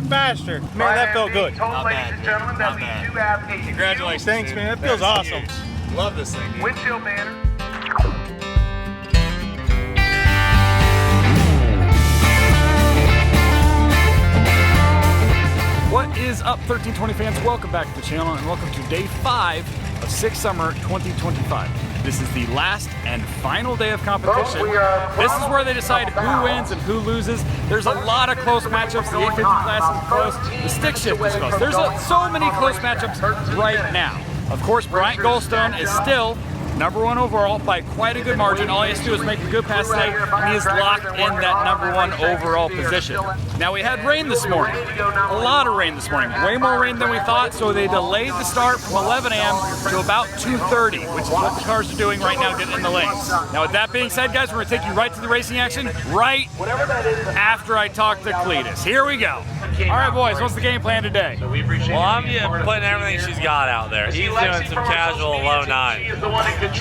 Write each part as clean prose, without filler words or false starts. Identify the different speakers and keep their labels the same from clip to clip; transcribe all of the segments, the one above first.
Speaker 1: went faster. Man, that felt good.
Speaker 2: Not bad. Not bad.
Speaker 1: Congratulations. Thanks, man. That feels awesome.
Speaker 2: Huge. Love this thing, dude.
Speaker 3: Windshield banner.
Speaker 4: What is up, 1320 fans? Welcome back to the channel and welcome to day 5 of 6 Summer 2025. This is the last and final day of competition. This is where they decide who wins and who loses. There's a lot of close matchups. The 850 class is close. The stick shift is close. There's so many close matchups right now. Of course, Bryon Goldstone is still #1 overall by quite a good margin. All he has to do is make a good pass today, and he is locked in that #1 overall position. Now, we had rain this morning. A lot of rain this morning. Way more rain than we thought, so they delayed the start from 11 a.m. to about 2:30, which is what the cars are doing right now, getting in the lanes. Now, with that being said, guys, we're going to take you right to the racing action right after I talk to Cletus. Here we go. All right, boys, what's the game plan today?
Speaker 5: Well, I'm putting everything she's got out there. He's doing some casual low 9.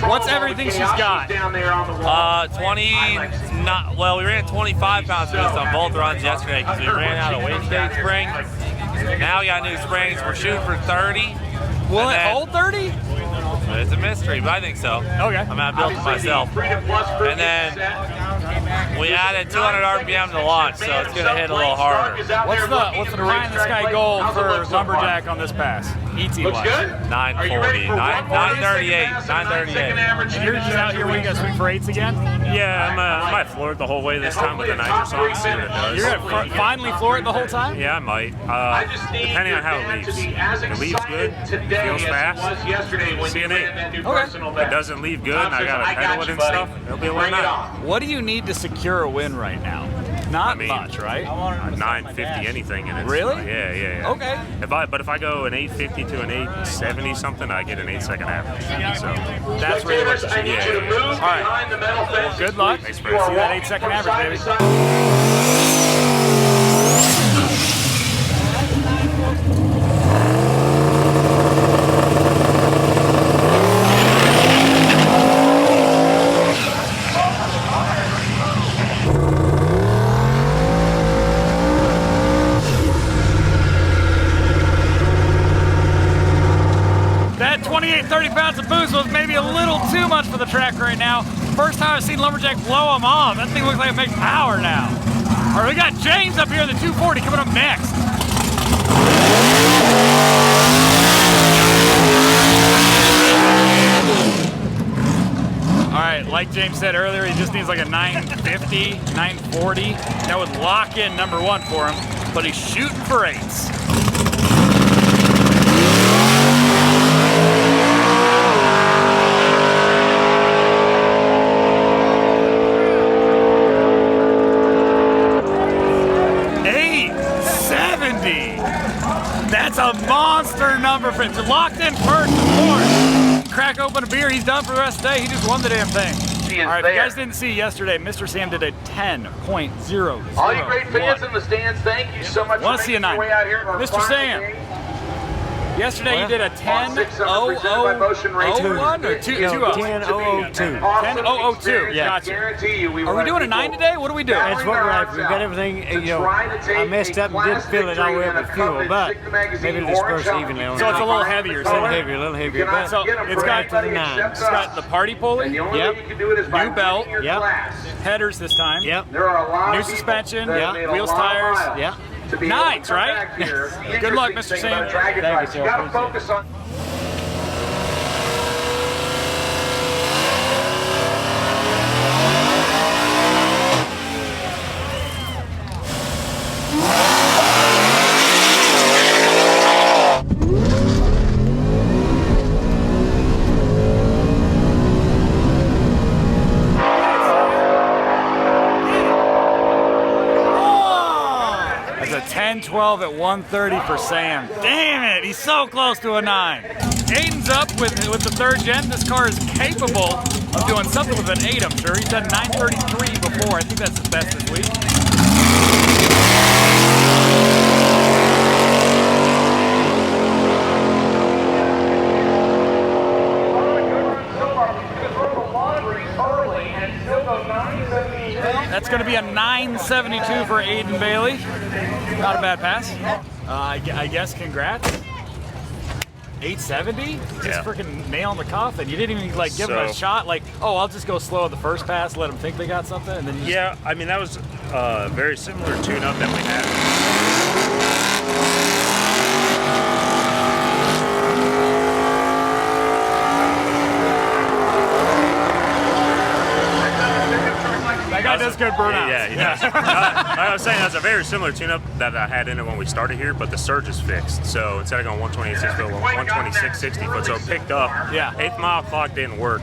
Speaker 4: What's everything she's got?
Speaker 5: 20, well, we ran 25 pounds boost on both runs yesterday because we ran out of wastegate spring. Now we got new springs. We're shooting for 30.
Speaker 4: Will it hold 30?
Speaker 5: It's a mystery, but I think so.
Speaker 4: Okay.
Speaker 5: I'm gonna build it myself. And then we added 200 RPM to launch, so it's gonna hit a little harder.
Speaker 4: What's the pie in the sky goal for Lumberjack on this pass? ET wise.
Speaker 5: 940, 938, 938.
Speaker 4: And you're just out here when you guys swing for 8s again?
Speaker 6: Yeah, I might floor it the whole way this time with the nitrous on, see what it does.
Speaker 4: You're gonna finally floor it the whole time?
Speaker 6: Yeah, I might. Depending on how it leaves. If it leaves good, feels fast, see an 8.
Speaker 4: Okay.
Speaker 6: If it doesn't leave good and I gotta pedal it and stuff, it'll be a low 9.
Speaker 4: What do you need to secure a win right now? Not much, right?
Speaker 6: 950 anything in it.
Speaker 4: Really?
Speaker 6: Yeah.
Speaker 4: Okay.
Speaker 6: But if I go an 850 to an 870 something, I get an 8-second average. So
Speaker 4: that's really what you should
Speaker 6: get.
Speaker 4: All right. Well, good luck.
Speaker 6: Thanks,
Speaker 4: See
Speaker 6: Brad.
Speaker 4: that 8-second average, baby. That 30 pounds of boost was maybe a little too much for the track right now. First time I've seen Lumberjack blow him off. That thing looks like it makes power now. All right, we got James up here in the 240 coming up next. All right, like James said earlier, he just needs like a 950, 940. That would lock in #1 for him, but he's shooting for 8s. That's a monster number for him. So locked in first, of course. Crack open a beer, he's done for the rest of the day. He just won the damn thing. All right, if you guys didn't see yesterday, Mr. Sam did a 10.001.
Speaker 3: All you great fans in the stands, thank you so much
Speaker 4: Want
Speaker 3: for
Speaker 4: to see a
Speaker 3: making
Speaker 4: 9.
Speaker 3: your way out here.
Speaker 4: Mr. Sam. Yesterday you did a 10.0001 or 2.00.
Speaker 7: 10.002.
Speaker 4: 10.002.
Speaker 7: Yeah.
Speaker 4: Gotcha.
Speaker 3: Guarantee you,
Speaker 4: Are we doing a 9 today? What are we doing?
Speaker 7: That's what we're like. We've got everything, I messed up and didn't fill it all the way up with fuel, but maybe it'll disperse evenly on
Speaker 4: So it's a little heavier.
Speaker 7: A little heavier, but
Speaker 4: So it's got the party pulley.
Speaker 7: Yep.
Speaker 4: New belt.
Speaker 7: Yep.
Speaker 4: Headers this time.
Speaker 7: Yep.
Speaker 4: New suspension.
Speaker 7: Yep.
Speaker 4: Wheels, tires.
Speaker 7: Yep.
Speaker 4: 9s, right? Good luck, Mr. Sam.
Speaker 7: Thank you, sir.
Speaker 3: You gotta focus on.
Speaker 4: That's a 10.12 at 130 for Sam. Damn it, he's so close to a 9. Aiden's up with the 3rd gen. This car is capable of doing something with an 8, I'm sure. He's done 933 before. I think that's his best this week.
Speaker 3: Early and still go 970.
Speaker 4: That's going to be a 972 for Aiden Bailey. Not a bad pass. I guess congrats. 870? Just freaking nail on the cuff, and you didn't even like give him a shot. Like, oh, I'll just go slow at the first pass, let them think they got something, and then you
Speaker 6: yeah. I mean, that was a very similar tune-up that we had.
Speaker 4: That guy does good burnouts.
Speaker 6: Yeah, he does. I was saying that's a very similar tune-up that I had in it when we started here, but the surge is fixed. So instead of going 128.6 foot, 126.60 foot, so it picked up.
Speaker 4: Yeah.
Speaker 6: 8th mile clock didn't work,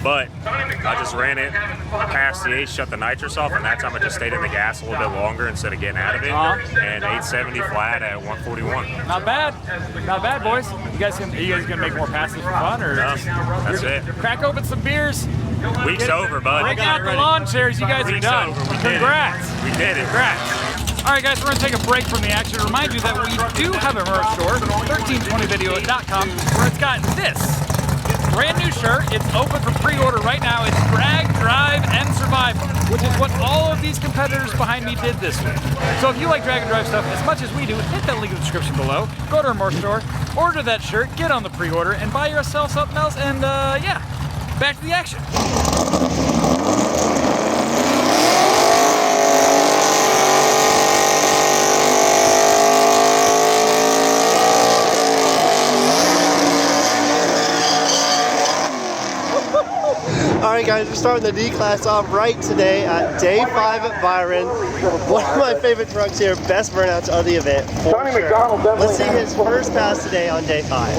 Speaker 6: but I just ran it past the 8, shut the nitrous off, and that time I just stayed in the gas a little bit longer instead of getting out of it. And 870 flat at 141.
Speaker 4: Not bad. Not bad, boys. You guys gonna make more passes for fun, or
Speaker 6: No, that's it.
Speaker 4: crack open some beers?
Speaker 6: Week's over, bud.
Speaker 4: Break out the lawn chairs. You guys are
Speaker 6: Week's
Speaker 4: done.
Speaker 6: over. We did it.
Speaker 4: Congrats.
Speaker 6: We did it.
Speaker 4: Congrats. All right, guys, we're going to take a break from the action. Remind you that we do have a merch store, 1320video.com, where it's got this brand new shirt. It's open for pre-order right now. It's Drag, Drive, and Survive, which is what all of these competitors behind me did this week. So if you like drag and drive stuff as much as we do, hit that link in the description below. Go to our merch store, order that shirt, get on the pre-order, and buy yourself something else. And yeah, back to the action.
Speaker 8: Alright guys, we're starting the D class off right today at day 5 at Bryon. One of my favorite trucks here, best burnouts of the event, for sure. Let's see his first pass today on day 5.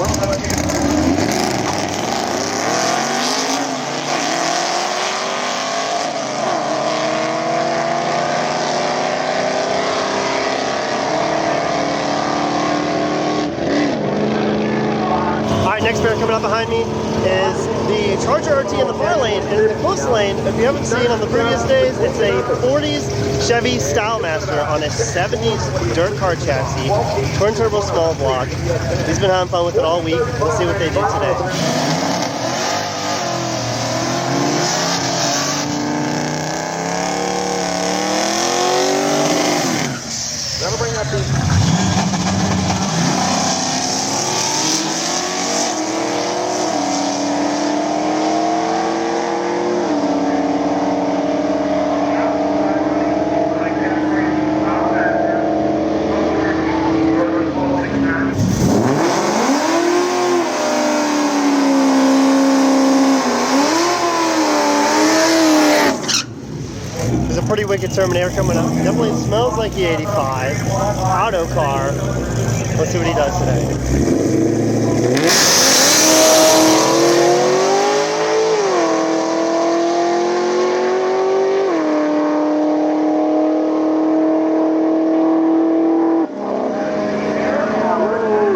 Speaker 8: 'Alright, next pair coming up behind me is the Charger RT in the far lane, and in the close lane, if you haven't seen on the previous days, it's a 40s Chevy Stylemaster on a 70s dirt car chassis, twin turbo small block. He's been having fun with it all week. Let's see what they do today. That'll bring up the 'There's a pretty wicked Terminator coming up. Definitely smells like the 85. Auto car. Let's see what he does today.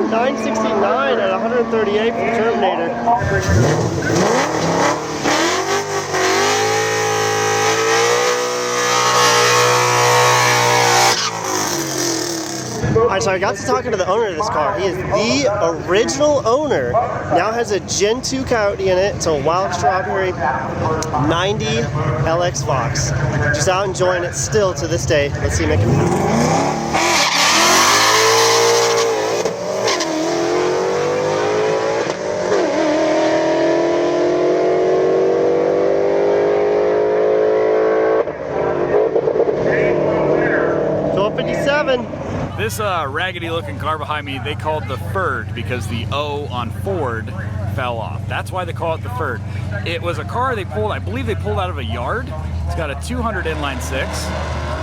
Speaker 8: 969 at 138 for the Terminator. Alright, so I got to talking to the owner of this car. He is the original owner. Now has a Gen 2 Coyote in it. It's a Wild Strawberry 90 LX Fox. Just out enjoying it still to this day. Let's see him make it happen.
Speaker 4: This raggedy looking car behind me, they called the Ferd because the O on Ford fell off. That's why they call it the Ferd. It was a car they pulled, I believe they pulled out of a yard. It's got a 200 inline 6.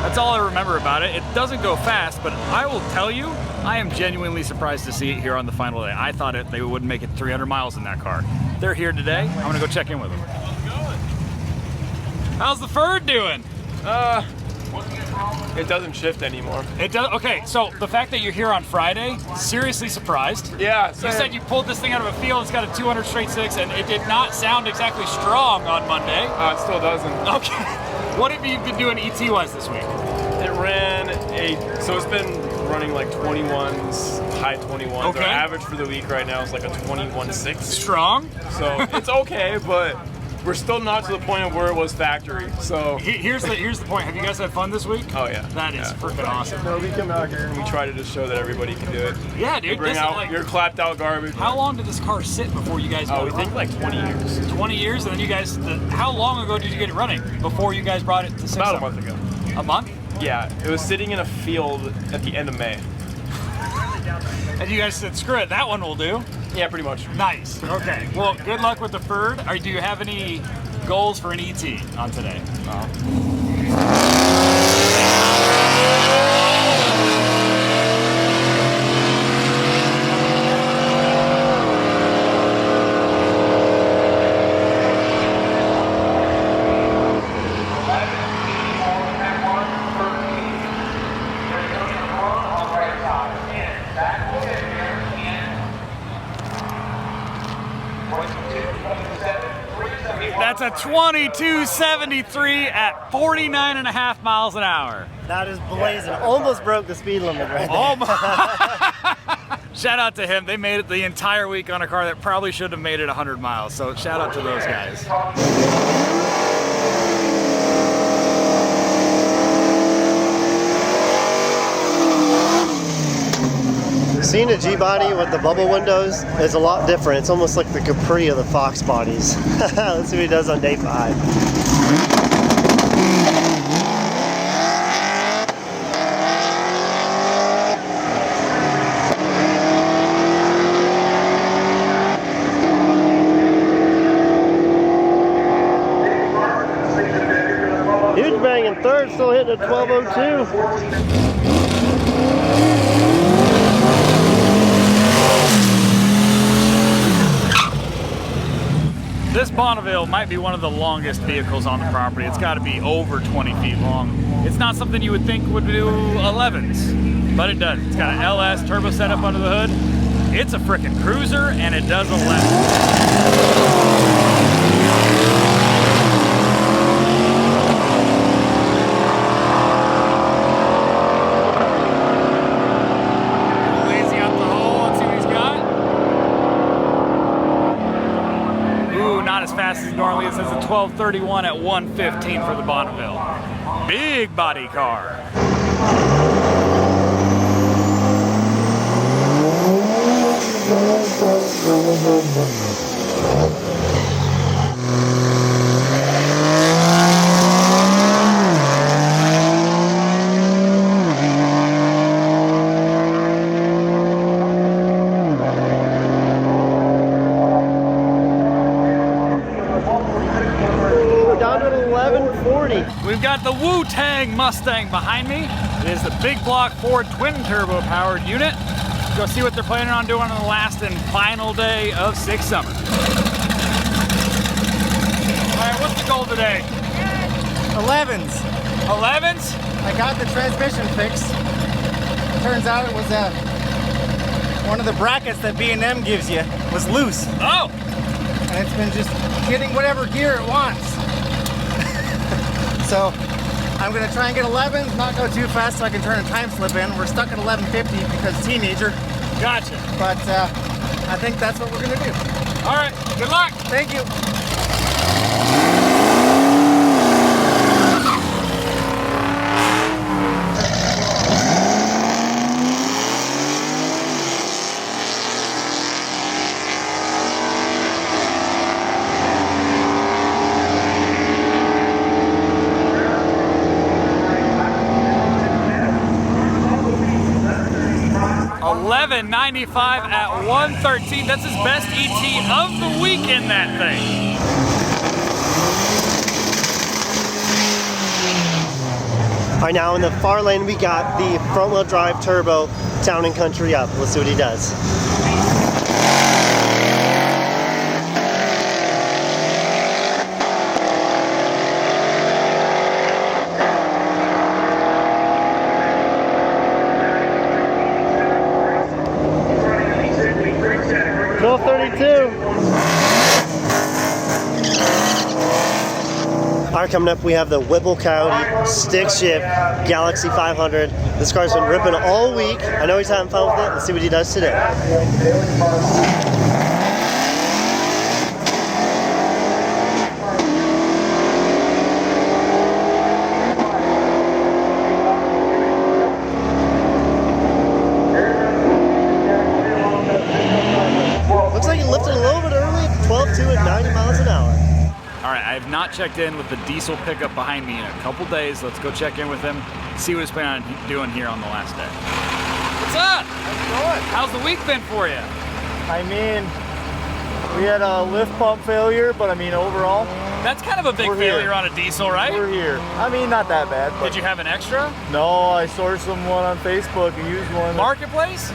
Speaker 4: That's all I remember about it. It doesn't go fast, but I will tell you, I am genuinely surprised to see it here on the final day. I thought they wouldn't make it 300 miles in that car. They're here today. I'm gonna go check in with them. How's the Ferd doing?
Speaker 1: It doesn't shift anymore.
Speaker 4: It does. Okay, so the fact that you're here on Friday, seriously surprised.
Speaker 1: Yeah.
Speaker 4: You said you pulled this thing out of a field. It's got a 200 straight 6, and it did not sound exactly strong on Monday.
Speaker 1: It still doesn't.
Speaker 4: Okay. What have you been doing ET-wise this week?
Speaker 1: It ran so it's been running like 21s, high 21s.
Speaker 4: Okay.
Speaker 1: Our average for the week right now is like a 21.6.
Speaker 4: Strong.
Speaker 1: So it's okay, but We're still not to the point of where it was factory. So
Speaker 4: Here's the point. Have you guys had fun this week?
Speaker 1: oh yeah,
Speaker 4: That is freaking awesome.
Speaker 1: No, we come out here and we try to just show that everybody can do it.
Speaker 4: Yeah, dude.
Speaker 1: You bring
Speaker 4: this
Speaker 1: out
Speaker 4: is like,
Speaker 1: your clapped out garbage.
Speaker 4: how long did this car sit before you guys got
Speaker 1: Oh,
Speaker 4: it
Speaker 1: we think
Speaker 4: running?
Speaker 1: like 20 years.
Speaker 4: 20 years, and then you guys. How long ago did you get it running before you guys brought it to Six
Speaker 1: About a
Speaker 4: Summer?
Speaker 1: month ago.
Speaker 4: A month?
Speaker 1: Yeah, it was sitting in a field at the end of May.
Speaker 4: And you guys said, screw it, that one will do.
Speaker 1: Yeah, pretty much.
Speaker 4: Nice. Okay. Well, good luck with the Ferd. Do you have any goals for an ET on today? That's a 2273 at 49 and a half miles an hour.
Speaker 8: That is blazing. Almost broke the speed limit right there.
Speaker 4: Oh my. Shout out to him. They made it the entire week on a car that probably should have made it 100 miles. So shout out to those guys.
Speaker 8: Seeing a G-body with the bubble windows is a lot different. It's almost like the Capri of the Fox bodies. Let's see what he does on day 5. Huge bang in third, still hitting a 1202.
Speaker 4: This Bonneville might be one of the longest vehicles on the property. It's got to be over 20 feet long. It's not something you would think would do 11s, but it does. It's got an LS turbo setup under the hood. It's a frickin' cruiser, and it does 11. Fast as normally. It says a 1231 at 115 for the Bonneville. Big body car. We've got the Wu-Tang Mustang behind me. It is the big block Ford twin turbo powered unit. Let's go see what they're planning on doing on the last and final day of Six Summer. All right, what's the goal today?
Speaker 9: 11s.
Speaker 4: 11s?
Speaker 9: I got the transmission fixed. Turns out it was one of the brackets that B&M gives you was loose.
Speaker 4: Oh!
Speaker 9: And it's been just hitting whatever gear it wants. So I'm gonna try and get 11s, not go too fast so I can turn a time slip in. We're stuck at 1150 because teenager.
Speaker 4: Gotcha.
Speaker 9: But I think that's what we're gonna do.
Speaker 4: All right, good luck.
Speaker 9: Thank you.
Speaker 4: 1195 at 113. That's his best ET of the week in that thing.
Speaker 8: All right, now in the far lane, we got the front wheel drive turbo Town and Country up. Let's see what he does. All right, coming up, we have the Whipple Coyote stick shift Galaxy 500. This car's been ripping all week. I know he's having fun with it. Let's see what he does today.
Speaker 4: not checked in with the diesel pickup behind me in a couple days. Let's go check in with him, see what he's planning on doing here on the last day. What's up?
Speaker 9: How's it going?
Speaker 4: How's the week been for you?
Speaker 9: I mean, we had a lift pump failure, but I mean, overall,
Speaker 4: That's kind of a big failure on a diesel, right?
Speaker 9: we're here. I mean, not that bad. But
Speaker 4: Did you have an extra?
Speaker 9: No, I sourced someone on Facebook, a used one.
Speaker 4: Marketplace?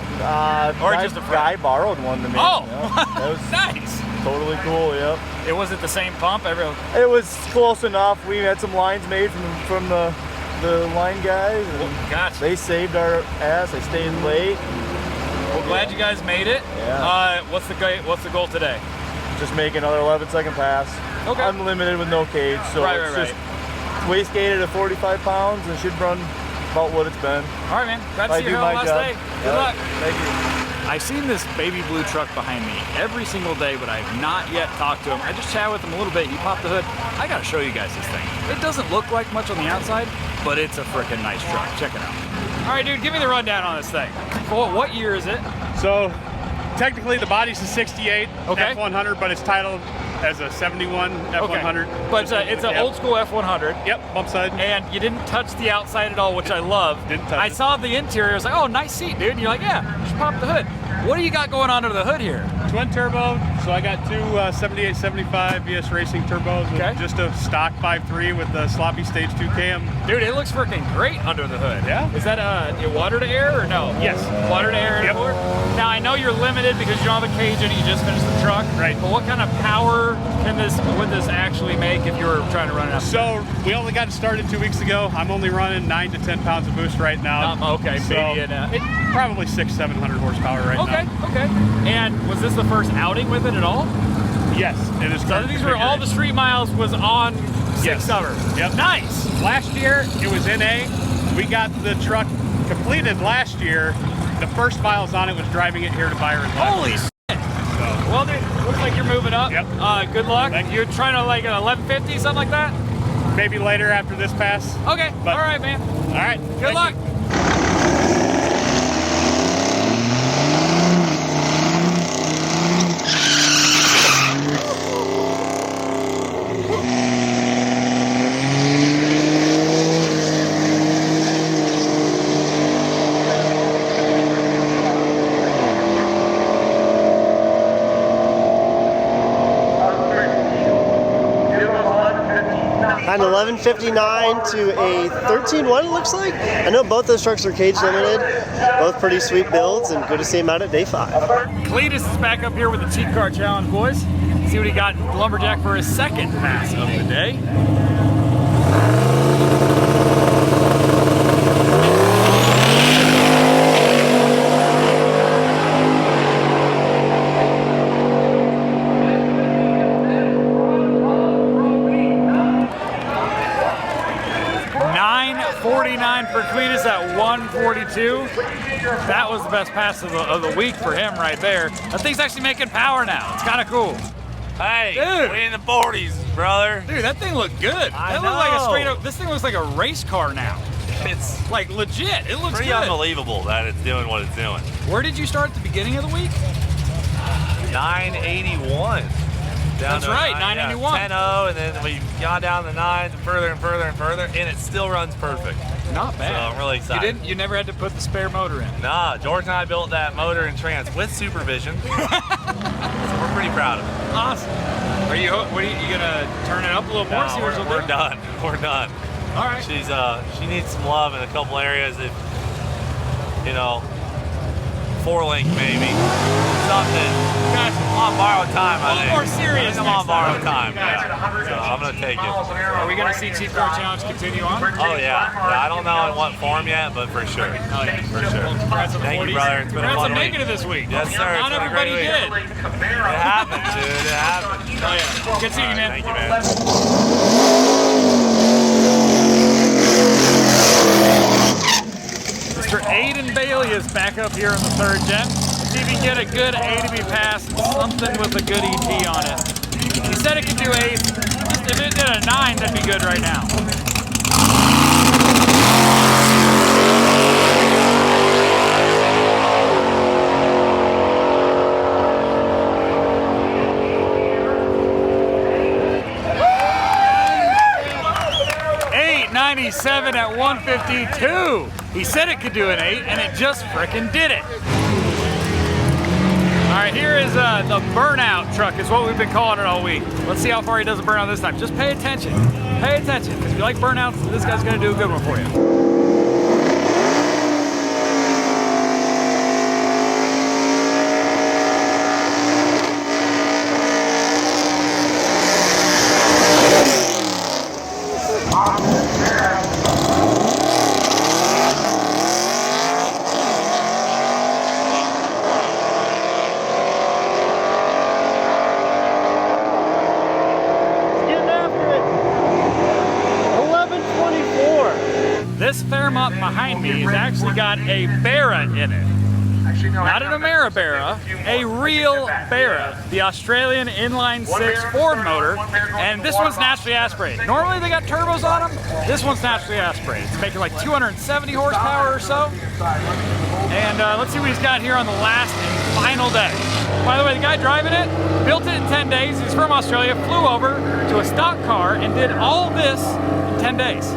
Speaker 9: Or
Speaker 4: just a friend?
Speaker 9: guy borrowed one to me.
Speaker 4: Oh,
Speaker 9: Yeah. That was
Speaker 4: nice.
Speaker 9: totally cool, yep.
Speaker 4: It wasn't the same pump?
Speaker 9: It was close enough. We had some lines made from the line guys. And
Speaker 4: Gotcha.
Speaker 9: they saved our ass. I stayed late.
Speaker 4: Well, glad you guys made it.
Speaker 9: Yeah.
Speaker 4: What's the goal today?
Speaker 9: Just make another 11-second pass.
Speaker 4: Okay.
Speaker 9: Unlimited with no cage, so
Speaker 4: Right,
Speaker 9: it's
Speaker 4: right,
Speaker 9: just waist-gated at 45 pounds and should run about what it's been.
Speaker 4: All right, man. Glad to
Speaker 9: I
Speaker 4: see you
Speaker 9: do
Speaker 4: here on
Speaker 9: my
Speaker 4: the last
Speaker 9: job.
Speaker 4: day. Good
Speaker 9: Yeah,
Speaker 4: luck.
Speaker 9: Thank you.
Speaker 4: I've seen this baby blue truck behind me every single day, but I've not yet talked to him. I just chatted with him a little bit. He popped the hood. I gotta show you guys this thing. It doesn't look like much on the outside, but it's a freaking nice truck. Check it out. All right, dude, give me the rundown on this thing. What year is it?
Speaker 10: So, technically the body's a 68
Speaker 4: Okay.
Speaker 10: F100, but it's titled as a 71 F100.
Speaker 4: Okay. But it's an old school F100.
Speaker 10: Yep, bump side.
Speaker 4: And you didn't touch the outside at all, which I love.
Speaker 10: Didn't touch
Speaker 4: I
Speaker 10: it.
Speaker 4: saw the interior. I was like, oh, nice seat, dude. And you're like, yeah, just pop the hood. What do you got going on under the hood here?
Speaker 10: Twin turbo, so I got two 78, 75 VS Racing turbos with
Speaker 4: Okay.
Speaker 10: just a stock 5.3 with the sloppy stage 2 cam.
Speaker 4: Dude, it looks freaking great under the hood.
Speaker 10: Yeah.
Speaker 4: Is that water to air or no?
Speaker 10: Yes.
Speaker 4: Water to air.
Speaker 10: Yep.
Speaker 4: Now I know you're limited because you don't have a cage and you just finished the truck.
Speaker 10: Right.
Speaker 4: But what kind of power would this actually make if you were trying to run it up?
Speaker 10: So we only got it started 2 weeks ago. I'm only running 9 to 10 pounds of boost right now.
Speaker 4: Okay,
Speaker 10: so
Speaker 4: maybe
Speaker 10: probably 600-700 horsepower right now.
Speaker 4: Okay. And was this the first outing with it at all?
Speaker 10: Yes, it is.
Speaker 4: So these were all the street miles was on 6
Speaker 10: Yes.
Speaker 4: summer.
Speaker 10: Yep.
Speaker 4: Nice.
Speaker 10: Last year it was NA. We got the truck completed last year. The first miles on it was driving it here to Byron.
Speaker 4: Holy shit. Well, dude, looks like you're moving up.
Speaker 10: Yep.
Speaker 4: Good luck.
Speaker 10: Thank you.
Speaker 4: You're trying to like an 1150, something like that?
Speaker 10: Maybe later after this pass.
Speaker 4: Okay.
Speaker 10: But-
Speaker 4: all right, man.
Speaker 10: All right.
Speaker 4: Good luck.
Speaker 8: An 1159 to a 13.1 it looks like. I know both those trucks are cage limited, both pretty sweet builds, and good to see them out at day 5.
Speaker 4: Cletus is back up here with the Cheap Car Challenge, boys. See what he got in Lumberjack for his second pass of the day. For Cletus at 142. That was the best pass of the week for him right there. That thing's actually making power now. It's kind of cool.
Speaker 5: Hey,
Speaker 4: Dude.
Speaker 5: we in the 40s, brother.
Speaker 4: Dude, that thing looked good. That looked like a straight up, this thing looks like a race car now.
Speaker 5: It's
Speaker 4: Like legit, it looks
Speaker 5: pretty
Speaker 4: good.
Speaker 5: unbelievable that it's doing what it's doing.
Speaker 4: Where did you start at the beginning of the week?
Speaker 5: 981.
Speaker 4: That's right, 981.
Speaker 5: 10-0, and then we got down the 9s and further and further and further, and it still runs perfect.
Speaker 4: Not bad.
Speaker 5: So I'm really excited.
Speaker 4: You never had to put the spare motor in.
Speaker 5: Nah, George and I built that motor and trans with supervision. So we're pretty proud of it.
Speaker 4: Awesome. Are you gonna turn it up a little more? See what she'll
Speaker 5: we're
Speaker 4: do?
Speaker 5: done. We're done.
Speaker 4: All right.
Speaker 5: She needs some love in a couple areas. If 4-link maybe. Something.
Speaker 4: Gotcha.
Speaker 5: I'm on borrowed time, I think.
Speaker 4: more serious
Speaker 5: I'm on
Speaker 4: next time.
Speaker 5: borrowed time. Yeah. So I'm gonna take it.
Speaker 4: Are we gonna see Cheap Car Challenge continue on?
Speaker 5: Oh yeah. I don't know in what form yet, but for sure.
Speaker 4: Oh yeah,
Speaker 5: For sure.
Speaker 4: Well, congrats on the
Speaker 5: Thank you,
Speaker 4: 40s.
Speaker 5: brother. It's been a
Speaker 4: Congrats
Speaker 5: fun
Speaker 4: on
Speaker 5: week.
Speaker 4: making it this week.
Speaker 5: Yes, sir.
Speaker 4: Not
Speaker 5: It's been a
Speaker 4: everybody
Speaker 5: great
Speaker 4: did.
Speaker 5: week. It happens, dude. It happens.
Speaker 4: Oh yeah. Good seeing you, man.
Speaker 5: Thank you, man.
Speaker 4: Mr. Aiden Bailey is back up here in the 3rd gen. See if he can get a good A to B pass, something with a good ET on it. He said it could do 8. If it did a 9, that'd be good right now. 157 at 152. He said it could do an 8, and it just frickin' did it. All right, here is the burnout truck is what we've been calling it all week. Let's see how far he does a burnout this time. Just pay attention. Pay attention, because if you like burnouts, this guy's gonna do a good one for you. This Fairmont behind me has actually got a Barra in it. Not an Ameribarra, a real Barra, the Australian inline 6 Ford motor, and this one's naturally aspirated. Normally they got turbos on them, this one's naturally aspirated. It's making like 270 horsepower or so. And let's see what he's got here on the last and final day. By the way, the guy driving it built it in 10 days. He's from Australia, flew over to a stock car and did all this in 10 days.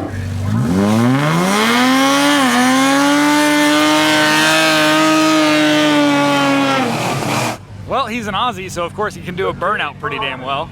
Speaker 4: Well, he's an Aussie, so of course he can do a burnout pretty damn well.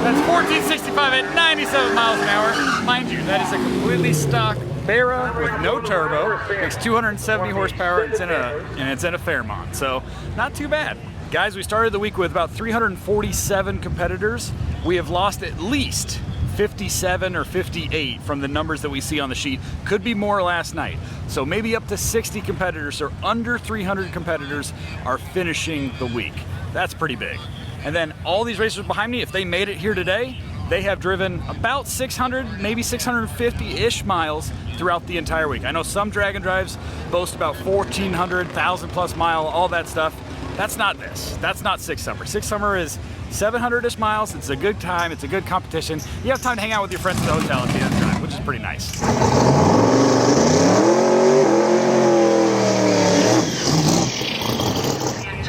Speaker 4: That's 1465 at 97 miles an hour. Mind you, that is a completely stock Barra with no turbo, makes 270 horsepower, and it's in a Fairmont, so not too bad. Guys, we started the week with about 347 competitors. We have lost at least 57 or 58 from the numbers that we see on the sheet. Could be more last night. So maybe up to 60 competitors or under 300 competitors are finishing the week. That's pretty big. And then all these racers behind me, if they made it here today, they have driven about 600, maybe 650-ish miles throughout the entire week. I know some drag and drives boast about 1,400, 1,000 plus mile, all that stuff. That's not this. That's not Six Summer. Six Summer is 700-ish miles. It's a good time. It's a good competition. You have time to hang out with your friends at the hotel at the end of the drive, which is pretty nice.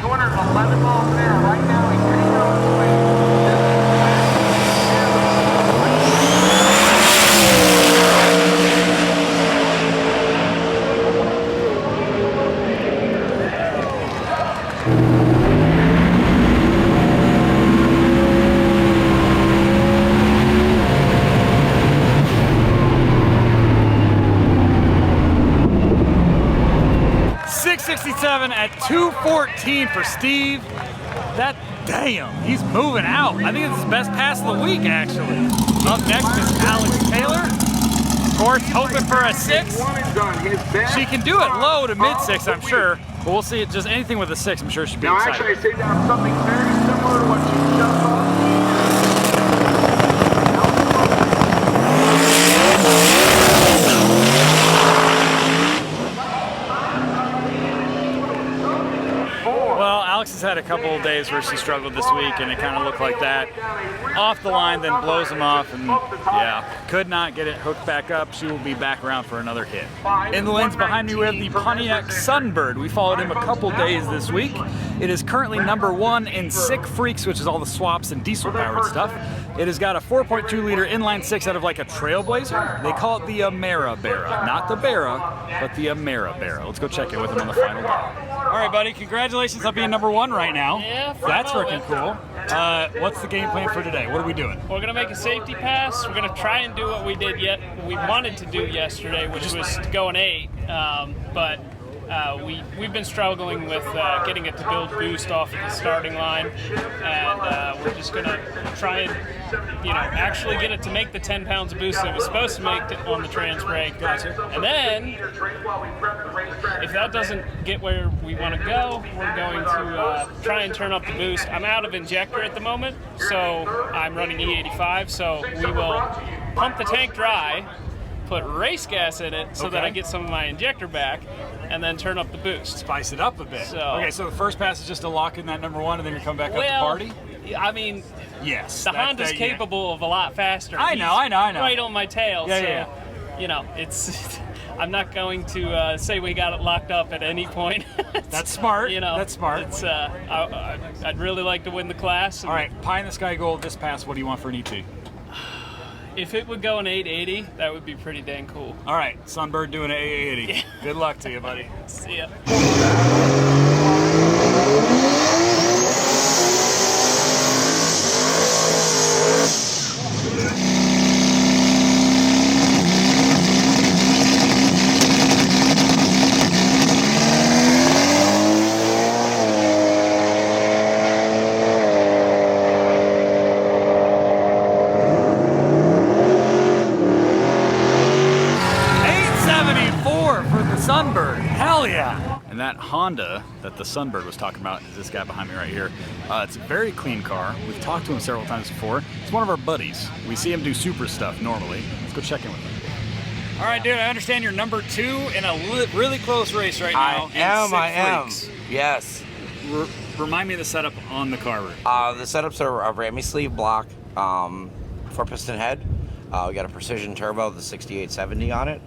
Speaker 2: 211 miles an hour right now.
Speaker 4: At 214 for Steve. That damn, he's moving out. I think it's his best pass of the week, actually. Up next is Alex Taylor. Of course, hoping for a 6. She can do it low to mid 6, I'm sure. But we'll see. Just anything with a 6, I'm sure she'll be excited.
Speaker 2: Actually, I see that something very similar to what you just saw.
Speaker 4: Alex has had a couple of days where she struggled this week, and it kind of looked like that. Off the line, then blows him off, and yeah, could not get it hooked back up. She will be back around for another hit. In the lanes behind me, we have the Pontiac Sunbird. We followed him a couple days this week. It is currently #1 in Sick Freaks, which is all the swaps and diesel-powered stuff. It has got a 4.2-liter inline 6 out of like a Trailblazer. They call it the Ameribarra, not the Barra, but the Ameribarra. Let's go check in with him on the final day. All right, buddy, congratulations on being #1 right now.
Speaker 11: Yeah,
Speaker 4: that's freaking cool. What's the game plan for today? What are we doing?
Speaker 11: We're gonna make a safety pass. We're gonna try and do what we wanted to do yesterday, which was to go an 8. But we've been struggling with getting it to build boost off of the starting line, and we're just gonna try and actually get it to make the 10 pounds of boost that it was supposed to make on the trans brake.
Speaker 4: Gotcha.
Speaker 11: And then, if that doesn't get where we want to go, we're going to try and turn up the boost. I'm out of injector at the moment, so I'm running E85, so we will pump the tank dry, put race gas in it so that I get some of my injector back, and then turn up the boost.
Speaker 4: Spice it up a bit. So the first pass is just to lock in that #1, and then you come back up to party?
Speaker 11: I mean,
Speaker 4: yes,
Speaker 11: the Honda's capable of a lot faster.
Speaker 4: I know.
Speaker 11: Right on my tail.
Speaker 4: Yeah,
Speaker 11: so,
Speaker 4: yeah.
Speaker 11: you know, it's. I'm not going to say we got it locked up at any point.
Speaker 4: That's smart.
Speaker 11: You know,
Speaker 4: that's smart.
Speaker 11: It's, I'd really like to win the class.
Speaker 4: All right, Pie in the Sky Gold this pass. What do you want for an ET?
Speaker 11: If it would go an 880, that would be pretty dang cool.
Speaker 4: All right, Sunbird doing an 880. Yeah. Good luck to you, buddy.
Speaker 11: See ya.
Speaker 4: 874 for the Sunbird. Hell yeah! And that Honda that the Sunbird was talking about is this guy behind me right here. It's a very clean car. We've talked to him several times before. It's one of our buddies. We see him do super stuff normally. Let's go check in with him. All right, dude, I understand you're number 2 in a really close race right now.
Speaker 12: I am. Yes.
Speaker 4: Remind me of the setup on the car.
Speaker 12: The setups are a Ramy sleeve block, 4-piston head. We got a precision turbo, the 6870 on it.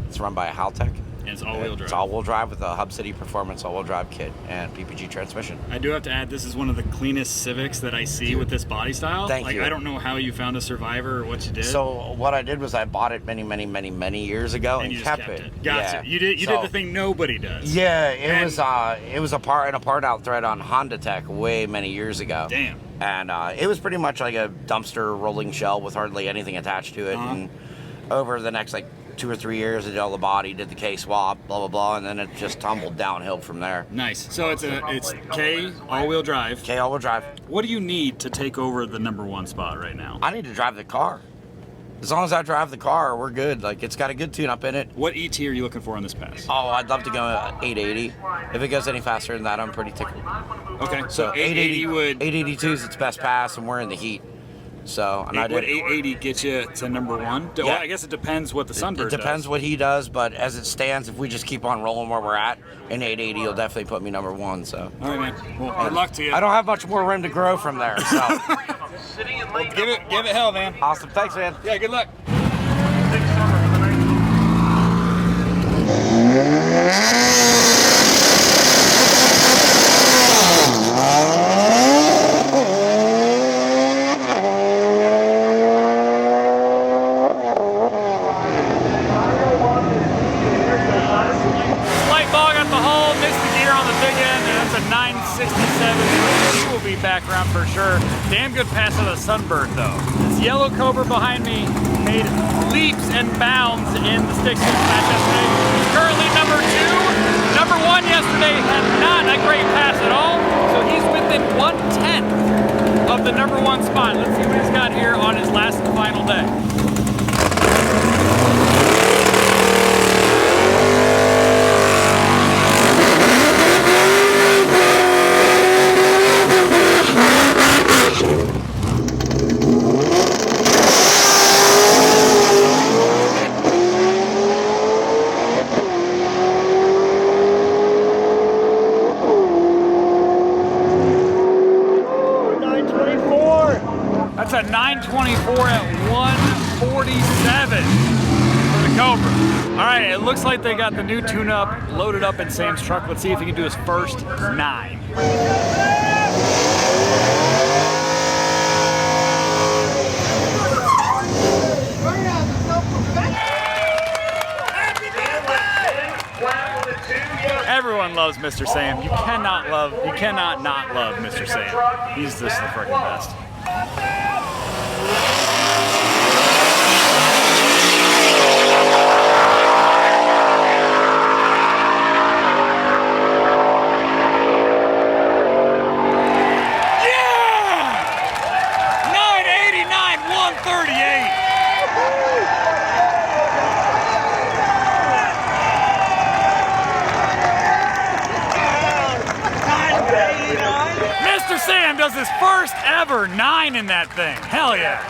Speaker 12: It's run by a Haltech.
Speaker 4: And it's all-wheel drive.
Speaker 12: It's all-wheel drive with a Hub City Performance all-wheel drive kit and PPG transmission.
Speaker 4: I do have to add, this is one of the cleanest Civics that I see with this body style.
Speaker 12: Thank you.
Speaker 4: I don't know how you found a Survivor or what you did.
Speaker 12: So what I did was I bought it many years ago and
Speaker 4: you
Speaker 12: kept
Speaker 4: just
Speaker 12: it.
Speaker 4: Gotcha.
Speaker 12: Yeah.
Speaker 4: You did the thing nobody does.
Speaker 12: Yeah, it was a part out thread on Honda Tech way many years ago.
Speaker 4: Damn.
Speaker 12: And it was pretty much like a dumpster rolling shell with hardly anything attached to it. And over the next 2 or 3 years, I did all the body, did the K swap, blah blah blah, and then it just tumbled downhill from there.
Speaker 4: Nice. So it's K all-wheel drive.
Speaker 12: K all-wheel drive.
Speaker 4: What do you need to take over the #1 spot right now?
Speaker 12: I need to drive the car. As long as I drive the car, we're good. It's got a good tune-up in it.
Speaker 4: What ET are you looking for on this pass?
Speaker 12: Oh, I'd love to go 880. If it goes any faster than that, I'm pretty tickled.
Speaker 4: Okay, so 880 would...
Speaker 12: 882 is its best pass, and we're in the heat. So,
Speaker 4: would 880 get you to #1?
Speaker 12: Yeah.
Speaker 4: Well, I guess it depends what the Sunbird does.
Speaker 12: It depends what he does, but as it stands, if we just keep on rolling where we're at, an 880 will definitely put me #1. So.
Speaker 4: All right, man. Well, good luck to you.
Speaker 12: I don't have much more room to grow from there. So.
Speaker 4: Well, give it hell, man.
Speaker 12: Awesome. Thanks, man.
Speaker 4: Yeah, good luck. Back around for sure. Damn good pass of the Sunbird though. This yellow Cobra behind me made leaps and bounds in the stick shift match yesterday. He's currently #2. #1 yesterday had not a great pass at all, so he's within 1/10 of the #1 spot. Let's see what he's got here on his last and final day. That's a 924 at 147 for the Cobra. All right, it looks like they got the new tune-up loaded up in Sam's truck. Let's see if he can do his first 9. Everyone loves Mr. Sam. You cannot not love Mr. Sam. He's just the freaking best. Sam does his first ever 9 in that thing. Hell yeah.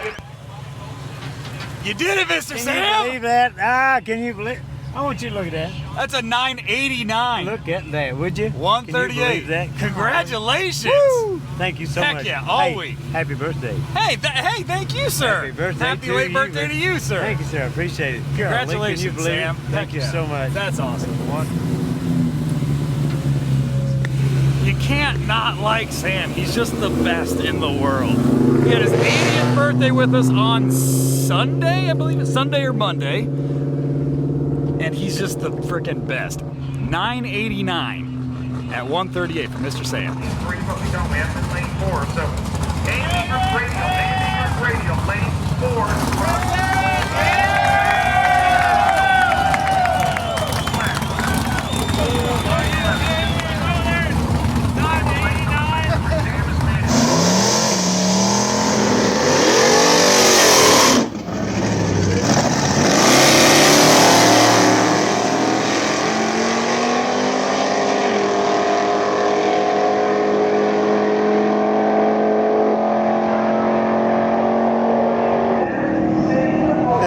Speaker 4: You did it, Mr. Sam.
Speaker 7: Can you believe that? Can you believe? I want you to look at that.
Speaker 4: That's a 989.
Speaker 7: Look at that, would you?
Speaker 4: 138.
Speaker 7: That?
Speaker 4: Congratulations.
Speaker 7: Woo! Thank you so
Speaker 4: Heck
Speaker 7: much.
Speaker 4: yeah, all
Speaker 7: hey,
Speaker 4: week.
Speaker 7: Happy birthday.
Speaker 4: Hey, hey, thank you, sir.
Speaker 7: Happy birthday
Speaker 4: Happy
Speaker 7: to
Speaker 4: late
Speaker 7: you.
Speaker 4: birthday to you, sir.
Speaker 7: Thank you, sir. I appreciate it.
Speaker 4: Congratulations,
Speaker 7: can you believe
Speaker 4: Sam.
Speaker 7: it? Thank you so much.
Speaker 4: That's awesome. You can't not like Sam. He's just the best in the world. He had his 80th birthday with us on Sunday, I believe it's Sunday or Monday. And he's just the freaking best. 989 at 138 for Mr. Sam.
Speaker 2: Lane 4, so radial, lane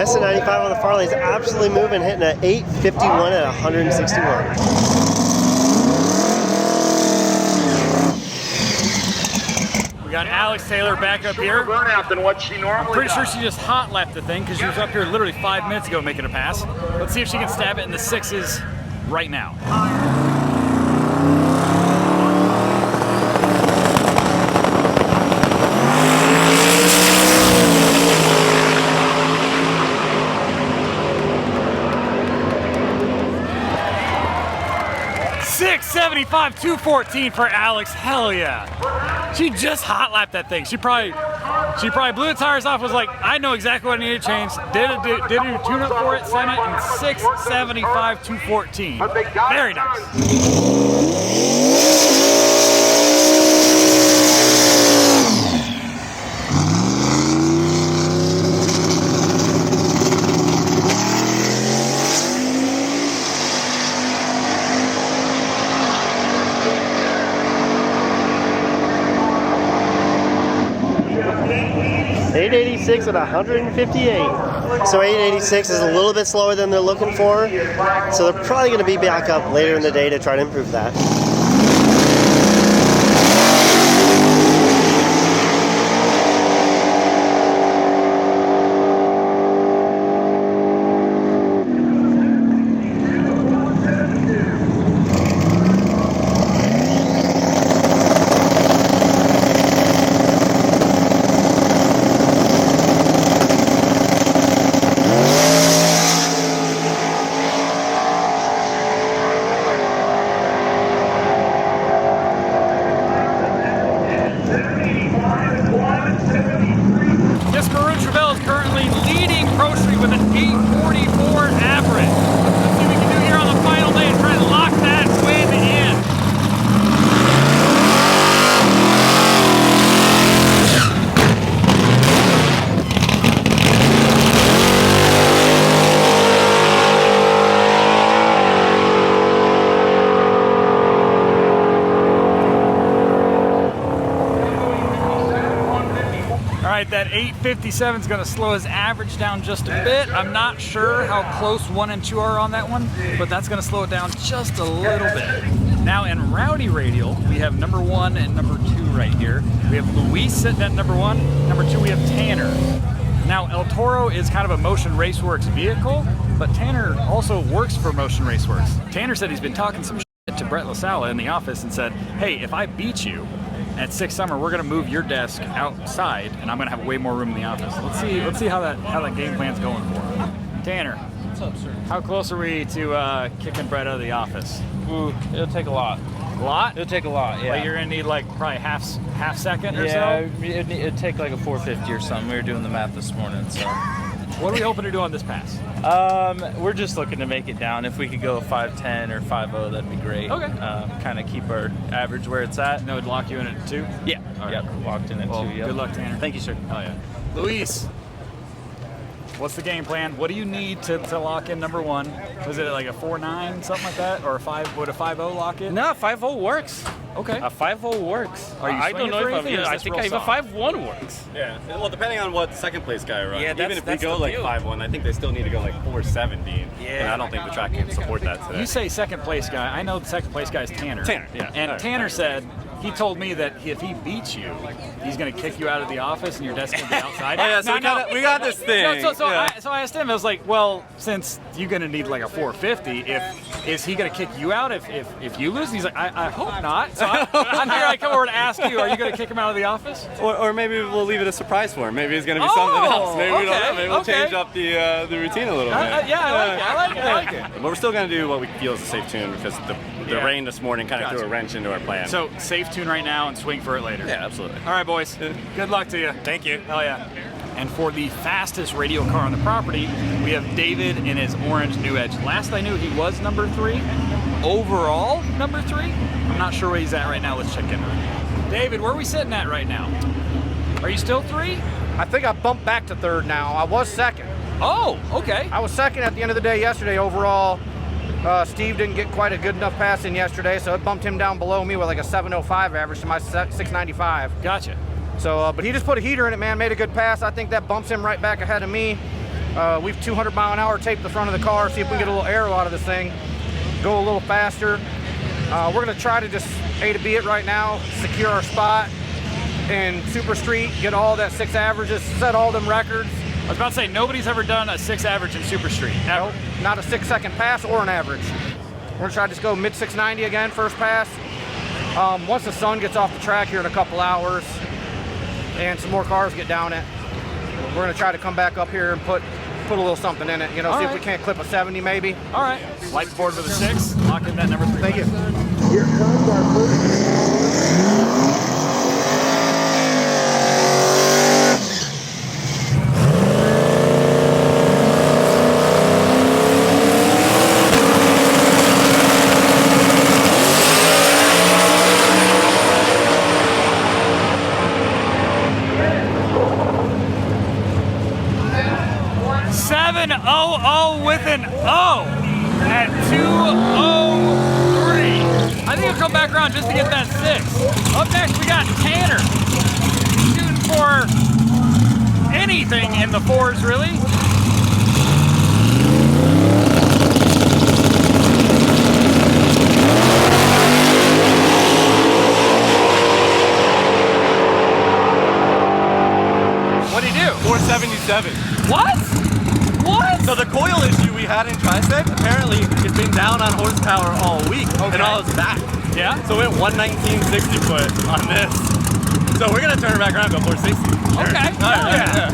Speaker 8: S95 on the far lane is absolutely moving, hitting at 851 at 161.
Speaker 4: We got Alex Taylor back up here.
Speaker 3: Burnout than what she normally
Speaker 4: I'm pretty sure
Speaker 3: does.
Speaker 4: she just hot lapped the thing because she was up here literally 5 minutes ago making a pass. Let's see if she can stab it in the 6s right now. 675, 214 for Alex. Hell yeah. She just hot lapped that thing. She probably blew the tires off, was like, I know exactly what I need to change. Did a tune up for it, sent it in 675, 214. Very nice.
Speaker 8: 886 at 158. So 886 is a little bit slower than they're looking for. So they're probably going to be back up later in the day to try to improve that.
Speaker 4: That 857 is going to slow his average down just a bit. I'm not sure how close 1 and 2 are on that one, but that's going to slow it down just a little bit. Now in Rowdy Radial, we have number 1 and number 2 right here. We have Luis sitting at number 1. Number 2, we have Tanner. Now El Toro is kind of a Motion Raceworks vehicle, but Tanner also works for Motion Raceworks. Tanner said he's been talking some shit to Brett LaSalla in the office and said, hey, if I beat you at 6 Summer, we're gonna move your desk outside, and I'm gonna have way more room in the office. Let's see how that game plan's going for him. Tanner, what's up, sir? How close are we to kicking Brett out of the office?
Speaker 13: Ooh, it'll take a lot.
Speaker 4: A lot?
Speaker 13: It'll take a lot. Yeah.
Speaker 4: Like you're gonna need like probably half second or so.
Speaker 13: Yeah, it'd take like a 450 or something. We were doing the math this morning, so.
Speaker 4: What are we hoping to do on this pass?
Speaker 13: We're just looking to make it down. If we could go 510 or 50, that'd be great.
Speaker 4: Okay.
Speaker 13: Kind of keep our average where it's at.
Speaker 4: And that would lock you in at 2?
Speaker 13: Yeah. All right. Yep. Locked in at 2. Yep.
Speaker 4: Good luck, Tanner.
Speaker 13: Thank you, sir.
Speaker 4: Oh yeah. Luis. What's the game plan? What do you need to lock in number 1? Was it like a 4.9, something like that, or a 5? Would a 5.0 lock it?
Speaker 14: No, 5.0 works.
Speaker 4: Okay.
Speaker 14: A 5.0 works.
Speaker 4: Are you
Speaker 14: I don't know if
Speaker 4: anything,
Speaker 14: I think even 5.1 works.
Speaker 15: Yeah. Well, depending on what the second place guy runs.
Speaker 14: Yeah,
Speaker 15: even if we
Speaker 14: that's
Speaker 15: go
Speaker 14: the
Speaker 15: like
Speaker 14: deal.
Speaker 15: 5.1, I think they still need to go like 4.70.
Speaker 14: Yeah.
Speaker 15: And I don't think the track can support that today.
Speaker 4: You say second place guy. I know the second place guy is Tanner.
Speaker 15: Tanner, yeah.
Speaker 4: And
Speaker 15: All right.
Speaker 4: Tanner said, he told me that if he beats you, he's going to kick you out of the office and your desk will be outside.
Speaker 15: Oh, yeah, so we got this thing.
Speaker 4: So
Speaker 15: Yeah.
Speaker 4: I asked him, I was like, well, since you're going to need like a 450, is he going to kick you out if you lose? And he's like, I hope not. So I'm here, I come over to ask you, are you going to kick him out of the office?
Speaker 15: Or maybe we'll leave it a surprise for him. Maybe it's going to be something else. Maybe we don't know. Maybe we'll change up the routine a little bit.
Speaker 4: Yeah, I like it.
Speaker 15: But we're still going to do what we feel is a safe tune because the rain this morning kind of threw a wrench into our plan.
Speaker 4: So safe tune right now and swing for it later.
Speaker 15: Yeah, absolutely.
Speaker 4: All right, boys. Good luck to you.
Speaker 15: Thank you.
Speaker 4: Hell yeah. And for the fastest radio car on the property, we have David in his orange New Edge. Last I knew, he was number 3. Overall, number 3. I'm not sure where he's at right now. Let's check in on him. David, where are we sitting at right now? Are you still 3?
Speaker 16: I think I bumped back to 3rd now. I was 2nd.
Speaker 4: Oh, okay.
Speaker 16: I was 2nd at the end of the day yesterday overall. Steve didn't get quite a good enough pass in yesterday, so it bumped him down below me with like a 705 average to my 695.
Speaker 4: Gotcha.
Speaker 16: So, but he just put a heater in it, man, made a good pass. I think that bumps him right back ahead of me. We've 200 mile an hour taped the front of the car, see if we can get a little aero out of this thing, go a little faster. We're gonna try to just A to B it right now, secure our spot in Super Street, get all that 6 averages, set all them records.
Speaker 4: I was about to say, nobody's ever done a 6 average in Super Street. Ever.
Speaker 16: Nope, not a 6-second pass or an average. We're gonna try to just go mid 690 again, first pass. Once the sun gets off the track here in a couple hours and some more cars get down it, we're gonna try to come back up here and put a little something in it, you know,
Speaker 4: All
Speaker 16: see
Speaker 4: right.
Speaker 16: if we can't clip a 70 maybe.
Speaker 4: All right. Lights board for the 6. Lock in that number 3.
Speaker 16: Thank you.
Speaker 17: Here comes our first.
Speaker 4: 700 with an O at 203. I think he'll come back around just to get that 6. Up next, we got Tanner shooting for anything in the 4s, really. What'd he do?
Speaker 15: 477.
Speaker 4: What? What?
Speaker 15: So the coil issue we had in Tri-Sec, apparently it's been down on horsepower all week, and all it's back.
Speaker 4: Yeah?
Speaker 15: So we went 119.60 foot on this. So we're gonna turn it back around and go 460. Sure.
Speaker 4: Okay.
Speaker 15: All right,
Speaker 4: Yeah.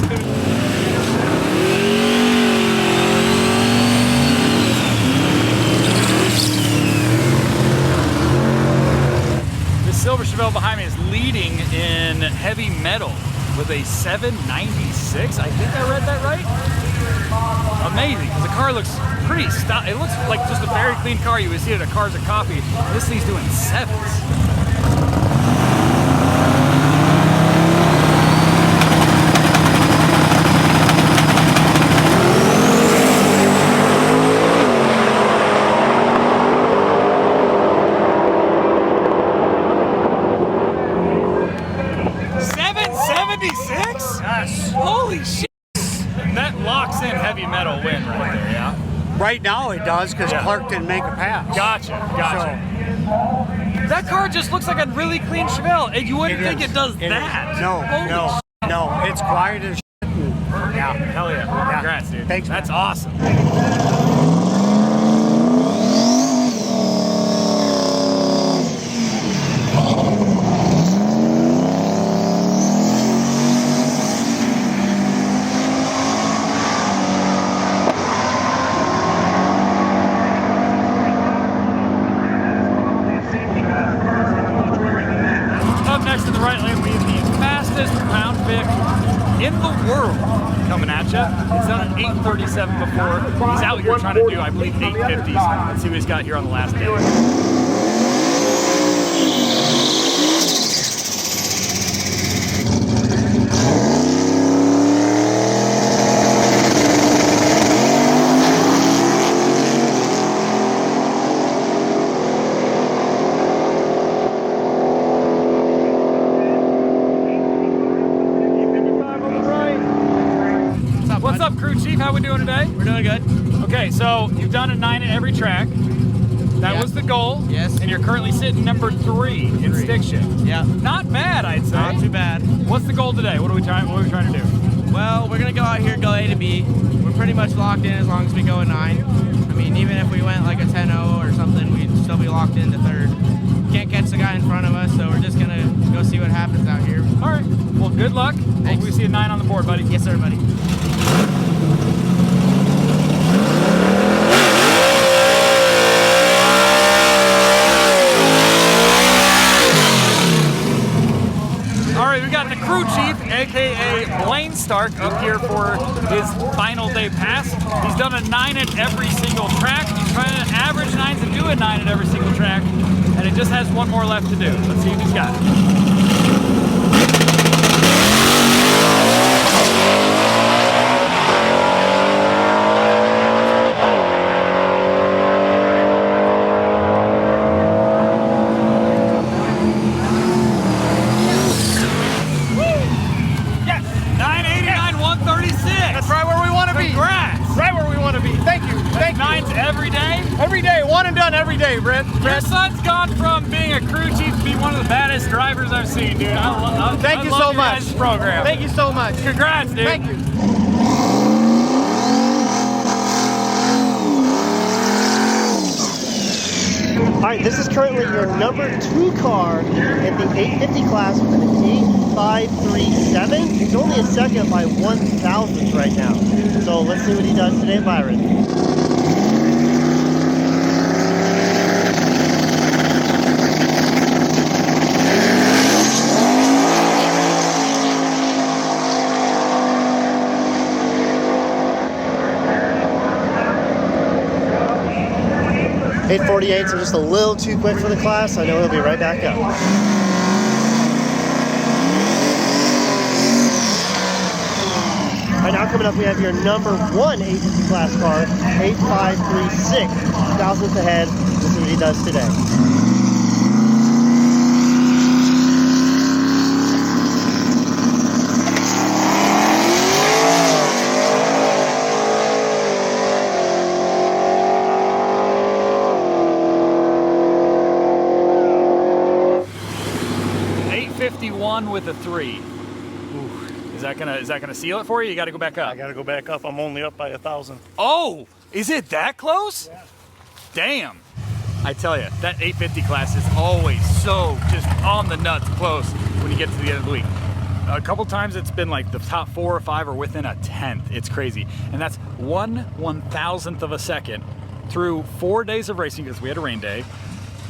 Speaker 4: The silver Chevelle behind me is leading in heavy metal with a 796. I think I read that right. Amazing, because the car looks pretty stout. It looks like just a very clean car you would see at a Cars of Coffee. This thing's doing 7s. Holy shit! That locks in heavy metal win right there, yeah?
Speaker 18: Right now it does, because Clark didn't make a pass.
Speaker 4: Gotcha. That car just looks like a really clean Chevelle, and you wouldn't think it does that.
Speaker 18: No, no, it's quiet as shit.
Speaker 4: Yeah, hell yeah. Congrats, dude.
Speaker 18: Thanks,
Speaker 4: That's awesome. Up next in the right lane, we have the fastest Crown Vic in the world coming at you. He's done an 837 before. He's out here trying to do, I believe, 850s. Let's see what he's got here on the last day. up, crew chief? How we doing today?
Speaker 14: We're doing good.
Speaker 4: Okay, so you've done a 9 at every track. That was the goal.
Speaker 14: Yes.
Speaker 4: And you're currently sitting number 3 in stick shift.
Speaker 14: Yeah.
Speaker 4: Not bad, I'd say.
Speaker 14: Not too bad.
Speaker 4: What's the goal today? What are we trying to do?
Speaker 14: Well, we're gonna go out here, go A to B. We're pretty much locked in as long as we go a 9. I mean, even if we went like a 10-0 or something, we'd still be locked into 3rd. Can't catch the guy in front of us, so we're just gonna go see what happens out here.
Speaker 4: All right. Well, good luck. Hope we see a 9 on the board, buddy.
Speaker 14: Yes, sir, buddy.
Speaker 4: All right, we got the crew chief, aka Blaine Stark, up here for his final day pass. He's done a 9 at every single track. He's trying to average 9s and do a 9 at every single track, and it just has one more left to do. Let's see if he's got it.
Speaker 16: Every day, one and done every day, Brett.
Speaker 4: Your son's gone from being a crew chief to be one of the baddest drivers I've seen, dude.
Speaker 16: Thank you so much.
Speaker 4: Program.
Speaker 16: Thank you so much.
Speaker 4: Congrats, dude.
Speaker 16: Thank you.
Speaker 8: All right, this is currently your number 2 car in the 850 class with an 8537. He's only a second by 1,000th right now. So let's see what he does today, Byron. 848, so just a little too quick for the class. I know he'll be right back up. All right, now coming up, we have your number 1 850 class car, 8536, 1,000th ahead. Let's see what he does today.
Speaker 4: With a 3. Ooh. Is that gonna seal it for you? You got to go back up.
Speaker 18: I got to go back up. I'm only up by 1,000.
Speaker 4: Oh, is it that close?
Speaker 18: Yeah.
Speaker 4: Damn. I tell you, that 850 class is always so just on the nuts close when you get to the end of the week. A couple times it's been like the top 4 or 5 are within a 10th. It's crazy, and that's 1/1000th of a second through 4 days of racing because we had a rain day.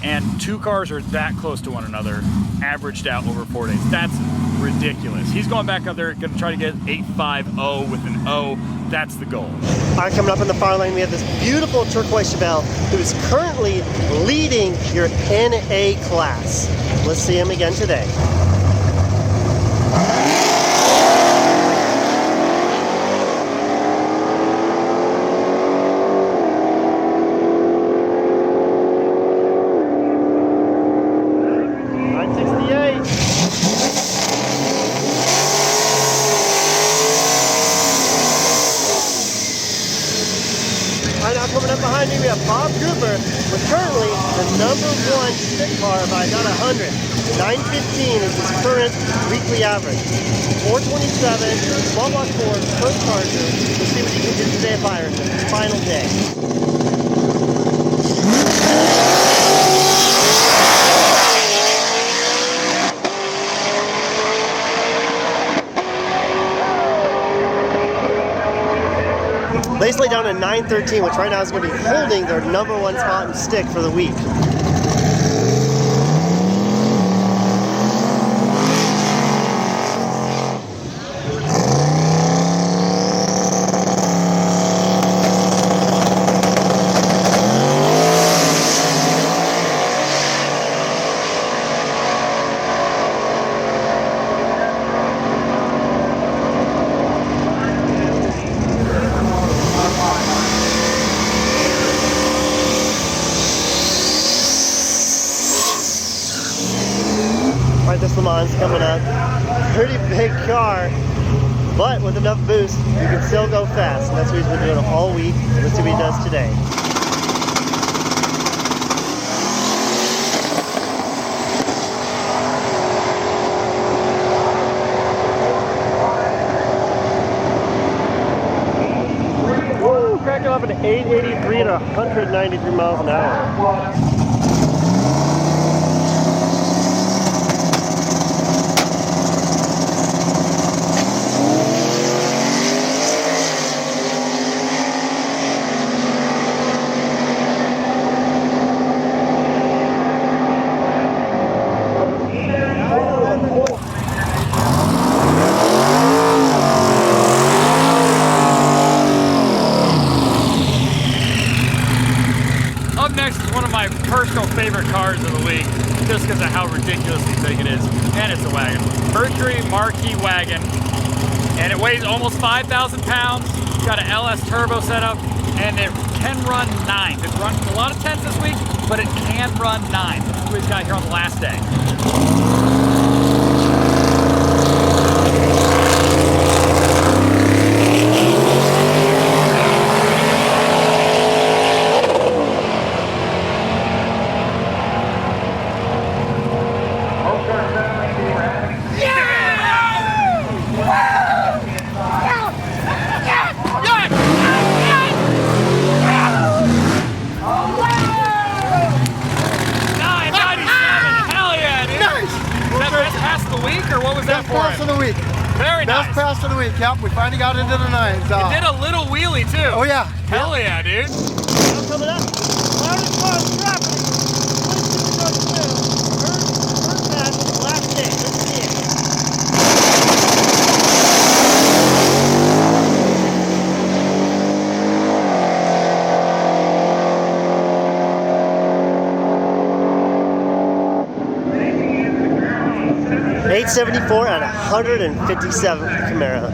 Speaker 4: And 2 cars are that close to one another, averaged out over 4 days. That's ridiculous. He's going back up there, going to try to get 850 with an O. That's the goal.
Speaker 8: All right, coming up in the far lane, we have this beautiful turquoise Chevelle who is currently leading your NA class. Let's see him again today. Coming up behind me, we have Bob Cooper with currently the number 1 stick car by about 100. 915 is his current weekly average. 427, 12-watt Ford, first charger. Let's see what he can do today at Byron, his final day. Basically down to 913, which right now is going to be holding their number 1 spot in stick for the week. This Le Mans coming up. Pretty big car. But with enough boost, you can still go fast. And that's what he's been doing all week. Let's see what he does today. Woo, cracking up at 883 to 193 miles an hour.
Speaker 4: Up next is one of my personal favorite cars of the week, just because of how ridiculously big it is, and it's a wagon. Mercury Marquis wagon, and it weighs almost 5,000 pounds. It's got an LS turbo setup, and it can run 9. It's run a lot of 10s this week, but it can run 9. That's what he's got here on the last day. 997, hell yeah, dude. Nice. Is that best pass of the week, or what was that for
Speaker 19: Best pass
Speaker 4: him?
Speaker 19: of the week.
Speaker 4: Very nice.
Speaker 19: Best pass of the week, yep. We finally got into the 9s.
Speaker 4: You did a little wheelie too.
Speaker 19: Oh yeah.
Speaker 4: Hell yeah, dude.
Speaker 8: Coming up. Loudest car traffic. Let's see what goes through. First pass, last day. Let's see it. 874 at 157 Camaro.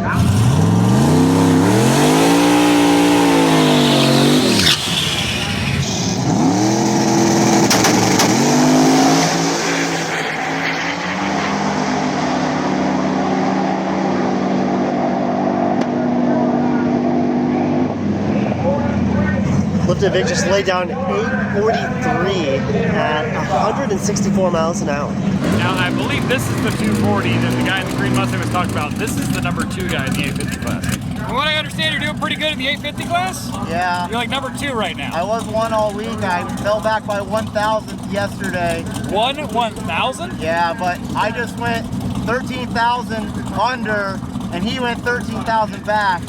Speaker 8: Lifted Vic just laid down 843 at 164 miles an hour.
Speaker 4: Now, I believe this is the 240 that the guy in the green Mustang was talking about. This is the number 2 guy in the 850 class. From what I understand, you're doing pretty good in the 850 class?
Speaker 9: Yeah.
Speaker 4: You're like number 2 right now.
Speaker 9: I was 1 all week. I fell back by 1,000 yesterday.
Speaker 4: 1,000?
Speaker 9: Yeah, but I just went 13,000 under, and he went 13,000 back.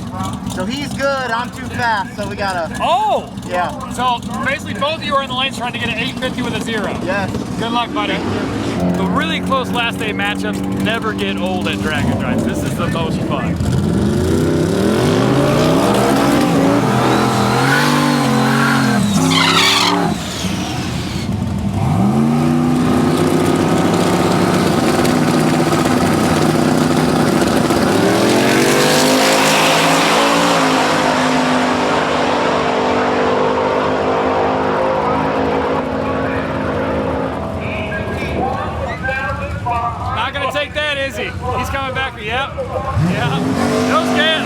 Speaker 9: So he's good, I'm too fast, so we gotta...
Speaker 4: Oh!
Speaker 9: Yeah.
Speaker 4: So basically both of you are in the lanes trying to get an 850 with a 0.
Speaker 9: Yes.
Speaker 4: Good luck, buddy. The really close last day matchups never get old at Dragon Drives. This is the most fun. Not gonna take that, is he? He's coming back. Yep. Yeah.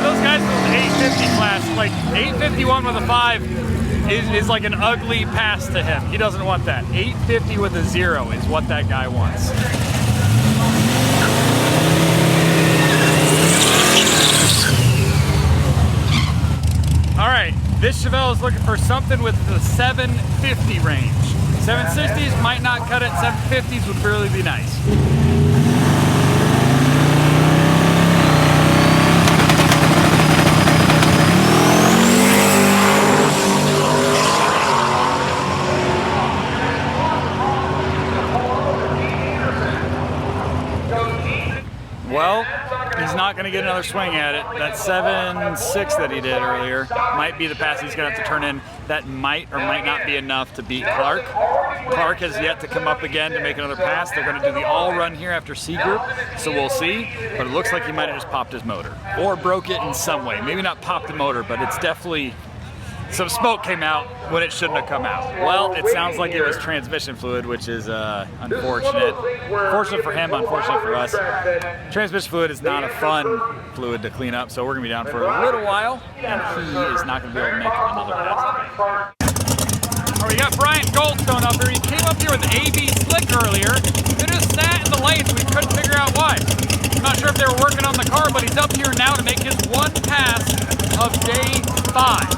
Speaker 4: Those guys in the 850 class, like 851 with a 5 is like an ugly pass to him. He doesn't want that. 850 with a 0 is what that guy wants. All right, this Chevelle is looking for something with the 750 range. 760s might not cut it, 750s would really be nice. Well, he's not going to get another swing at it. That 7.6 that he did earlier might be the pass he's going to have to turn in. That might or might not be enough to beat Clark. Clark has yet to come up again to make another pass. They're going to do the all run here after C group, so we'll see. But it looks like he might have just popped his motor or broke it in some way. Maybe not popped the motor, but it's definitely some smoke came out when it shouldn't have come out. Well, it sounds like it was transmission fluid, which is unfortunate. Fortunate for him, unfortunate for us. Transmission fluid is not a fun fluid to clean up, so we're gonna be down for a little while, and he is not gonna be able to make another estimate. All right, we got Bryon Goldstone up here. He came up here with AV Slick earlier. They just sat in the lane, so we couldn't figure out why. I'm not sure if they were working on the car, but he's up here now to make his one pass of day 5.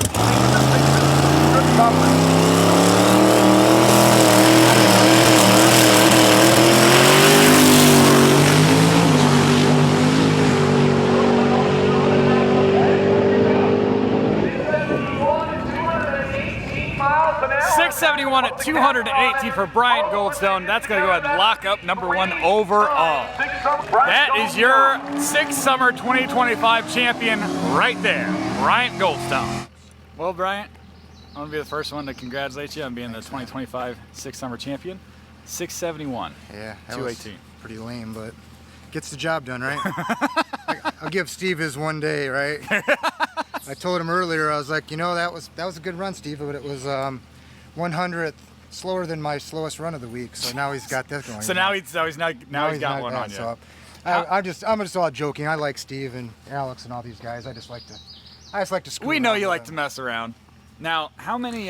Speaker 4: 671 at 218 for Bryon Goldstone. That's going to go ahead and lock up #1 overall. That is your 6 Summer 2025 champion right there, Bryon Goldstone. Well, Bryon, I want to be the first one to congratulate you on being the 2025 6 Summer champion. 671.
Speaker 20: Yeah, that
Speaker 4: 218.
Speaker 20: was pretty lame, but gets the job done, right? I'll give Steve his one day, right? I told him earlier, I was like, you know, that was a good run, Steve, but it was 100th slower than my slowest run of the week. So now he's got this going.
Speaker 4: So now he's got one on you.
Speaker 20: So I'm just all joking. I like Steve and Alex and all these guys. I just like to screw
Speaker 4: We know
Speaker 20: around
Speaker 4: you
Speaker 20: with
Speaker 4: like
Speaker 20: them.
Speaker 4: to mess around. Now, how many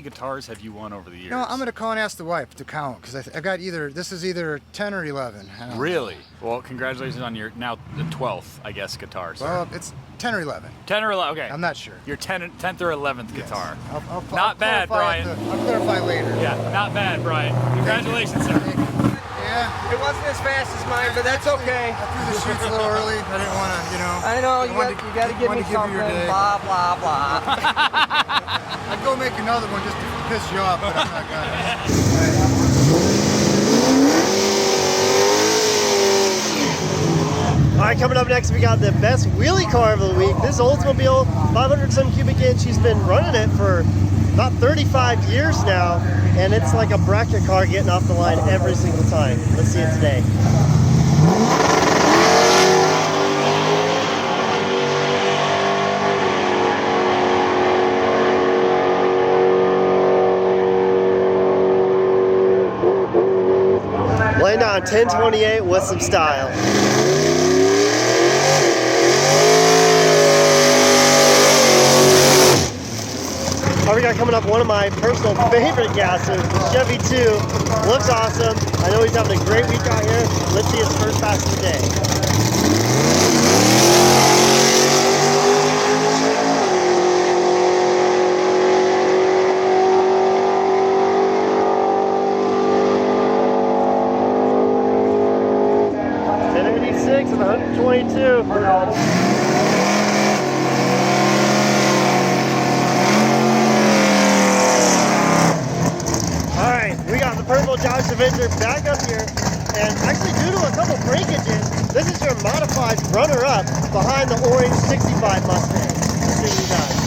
Speaker 4: guitars have you won over the years?
Speaker 20: No, I'm gonna call and ask the wife to count because I got this is either 10 or 11. I don't know.
Speaker 4: Really? Well, congratulations on your now the 12th, I guess, guitar. So.
Speaker 20: Well, it's 10 or 11.
Speaker 4: 10 or 11. Okay.
Speaker 20: I'm not sure.
Speaker 4: Your 10th or 11th guitar.
Speaker 20: I'll
Speaker 4: not bad, Bryon.
Speaker 20: I'll clarify later.
Speaker 4: Yeah, not bad, Bryon. Congratulations, sir.
Speaker 20: Yeah.
Speaker 9: It wasn't as fast as mine, but that's okay.
Speaker 20: I threw the shoots a little early. I didn't want to, you know.
Speaker 9: I know, you got to give me something, blah, blah, blah.
Speaker 20: I'd go make another one just to piss you off, but I'm not gonna.
Speaker 8: All right, coming up next, we got the best wheelie car of the week. This is Oldsmobile 500-some cubic inch. He's been running it for about 35 years now, and it's like a bracket car getting off the line every single time. Let's see it today. Laying down 1028 with some style. All right, we got coming up one of my personal favorite gases, the Chevy 2. Looks awesome. I know he's having a great week out here. Let's see his first pass of the day. And 122. Alright, we got the purple Dodge Avenger back up here, and actually due to a couple breakages, this is your modified runner-up behind the orange 65 Mustang. Let's see what he does.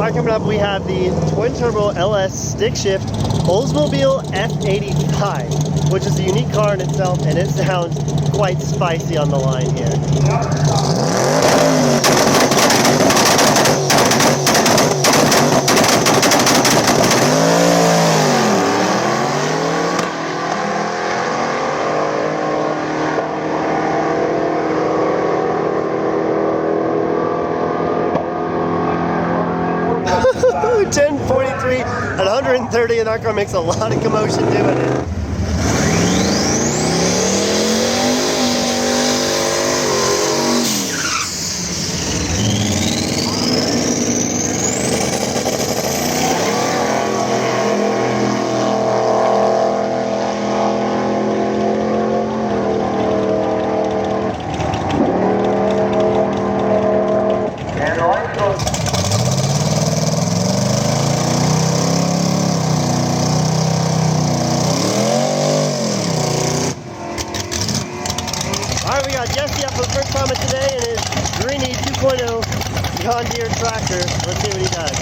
Speaker 8: Coming up, we have the twin-turbo LS stick-shift Oldsmobile F85, which is a unique car in itself, and it sounds quite spicy on the line here. .1043 at 130, and that car makes a lot of commotion doing it. got Jesse up for the first time of today in his Greenie 2.0 John Deere tractor. Let's see what he does.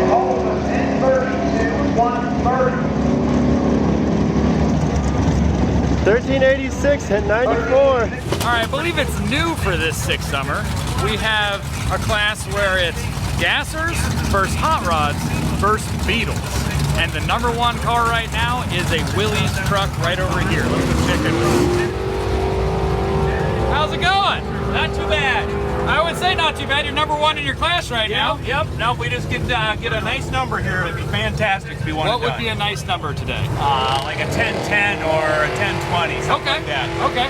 Speaker 2: Hold them 10:32, 1:30.
Speaker 8: 1386 at 94.
Speaker 4: All right, I believe it's new for this 6 summer. We have a class where it's gassers versus hot rods versus Beetles. And the #1 car right now is a Willys truck right over here. Let me just check it. How's it going?
Speaker 5: Not too bad.
Speaker 4: I would say not too bad. You're #1 in your class right now.
Speaker 5: Yep. No, if we just get a nice number here, it'd be fantastic if we wanted.
Speaker 4: What would be a nice number today?
Speaker 5: Like a 10-10 or a 10-20, something like that.
Speaker 4: Okay.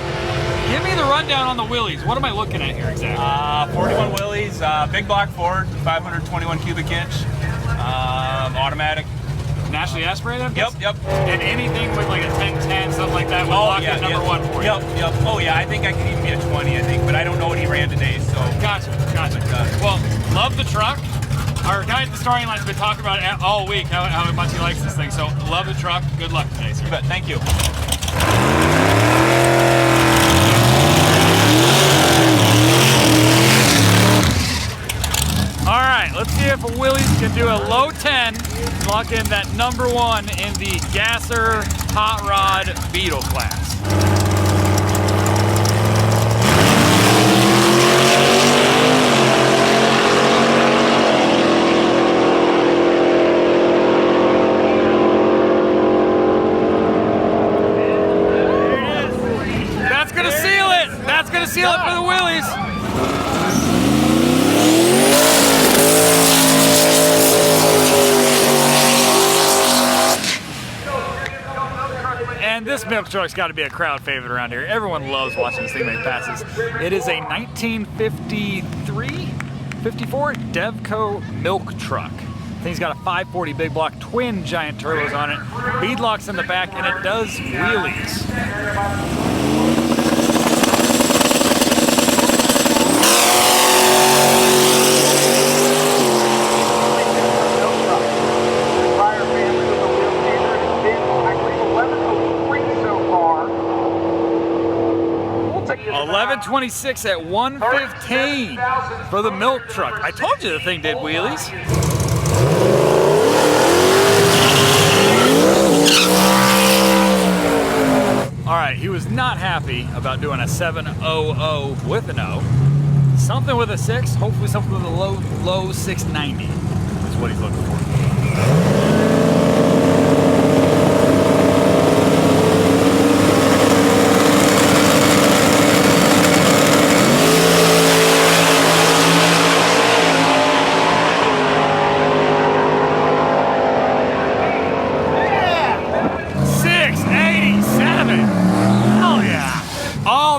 Speaker 4: Give me the rundown on the Willys. What am I looking at here exactly?
Speaker 5: 41 Willys, big block Ford, 521 cubic inch, automatic.
Speaker 4: Naturally aspirated?
Speaker 5: Yep.
Speaker 4: And anything with like a 10-10, something like that, would lock in #1 for you?
Speaker 5: Yep. Oh yeah, I think I can even be a 20, I think, but I don't know what he ran today, so.
Speaker 4: Gotcha. Well, love the truck. Our guy at the starting line's been talking about it all week, how much he likes this thing, so love the truck. Good luck today, sir.
Speaker 5: You bet, thank you.
Speaker 4: All right, let's see if Willys can do a low 10 and lock in that #1 in the gasser hot rod Beetle class. That's gonna seal it. That's gonna seal it for the Willys. And this milk truck's got to be a crowd favorite around here. Everyone loves watching this thing make passes. It is a 1953-54 Devco milk truck. Thing's got a 540 big block, twin giant turbos on it, beadlocks in the back, and it does wheelies.
Speaker 2: Prior family with a wheel changer. It's been, I believe, 11:03 so far. We'll take you to
Speaker 4: 11:26 at 1:15 for the milk truck. I told you the thing did wheelies. All right, he was not happy about doing a 700 with an O. Something with a 6, hopefully something with a low 690 is what he's looking for.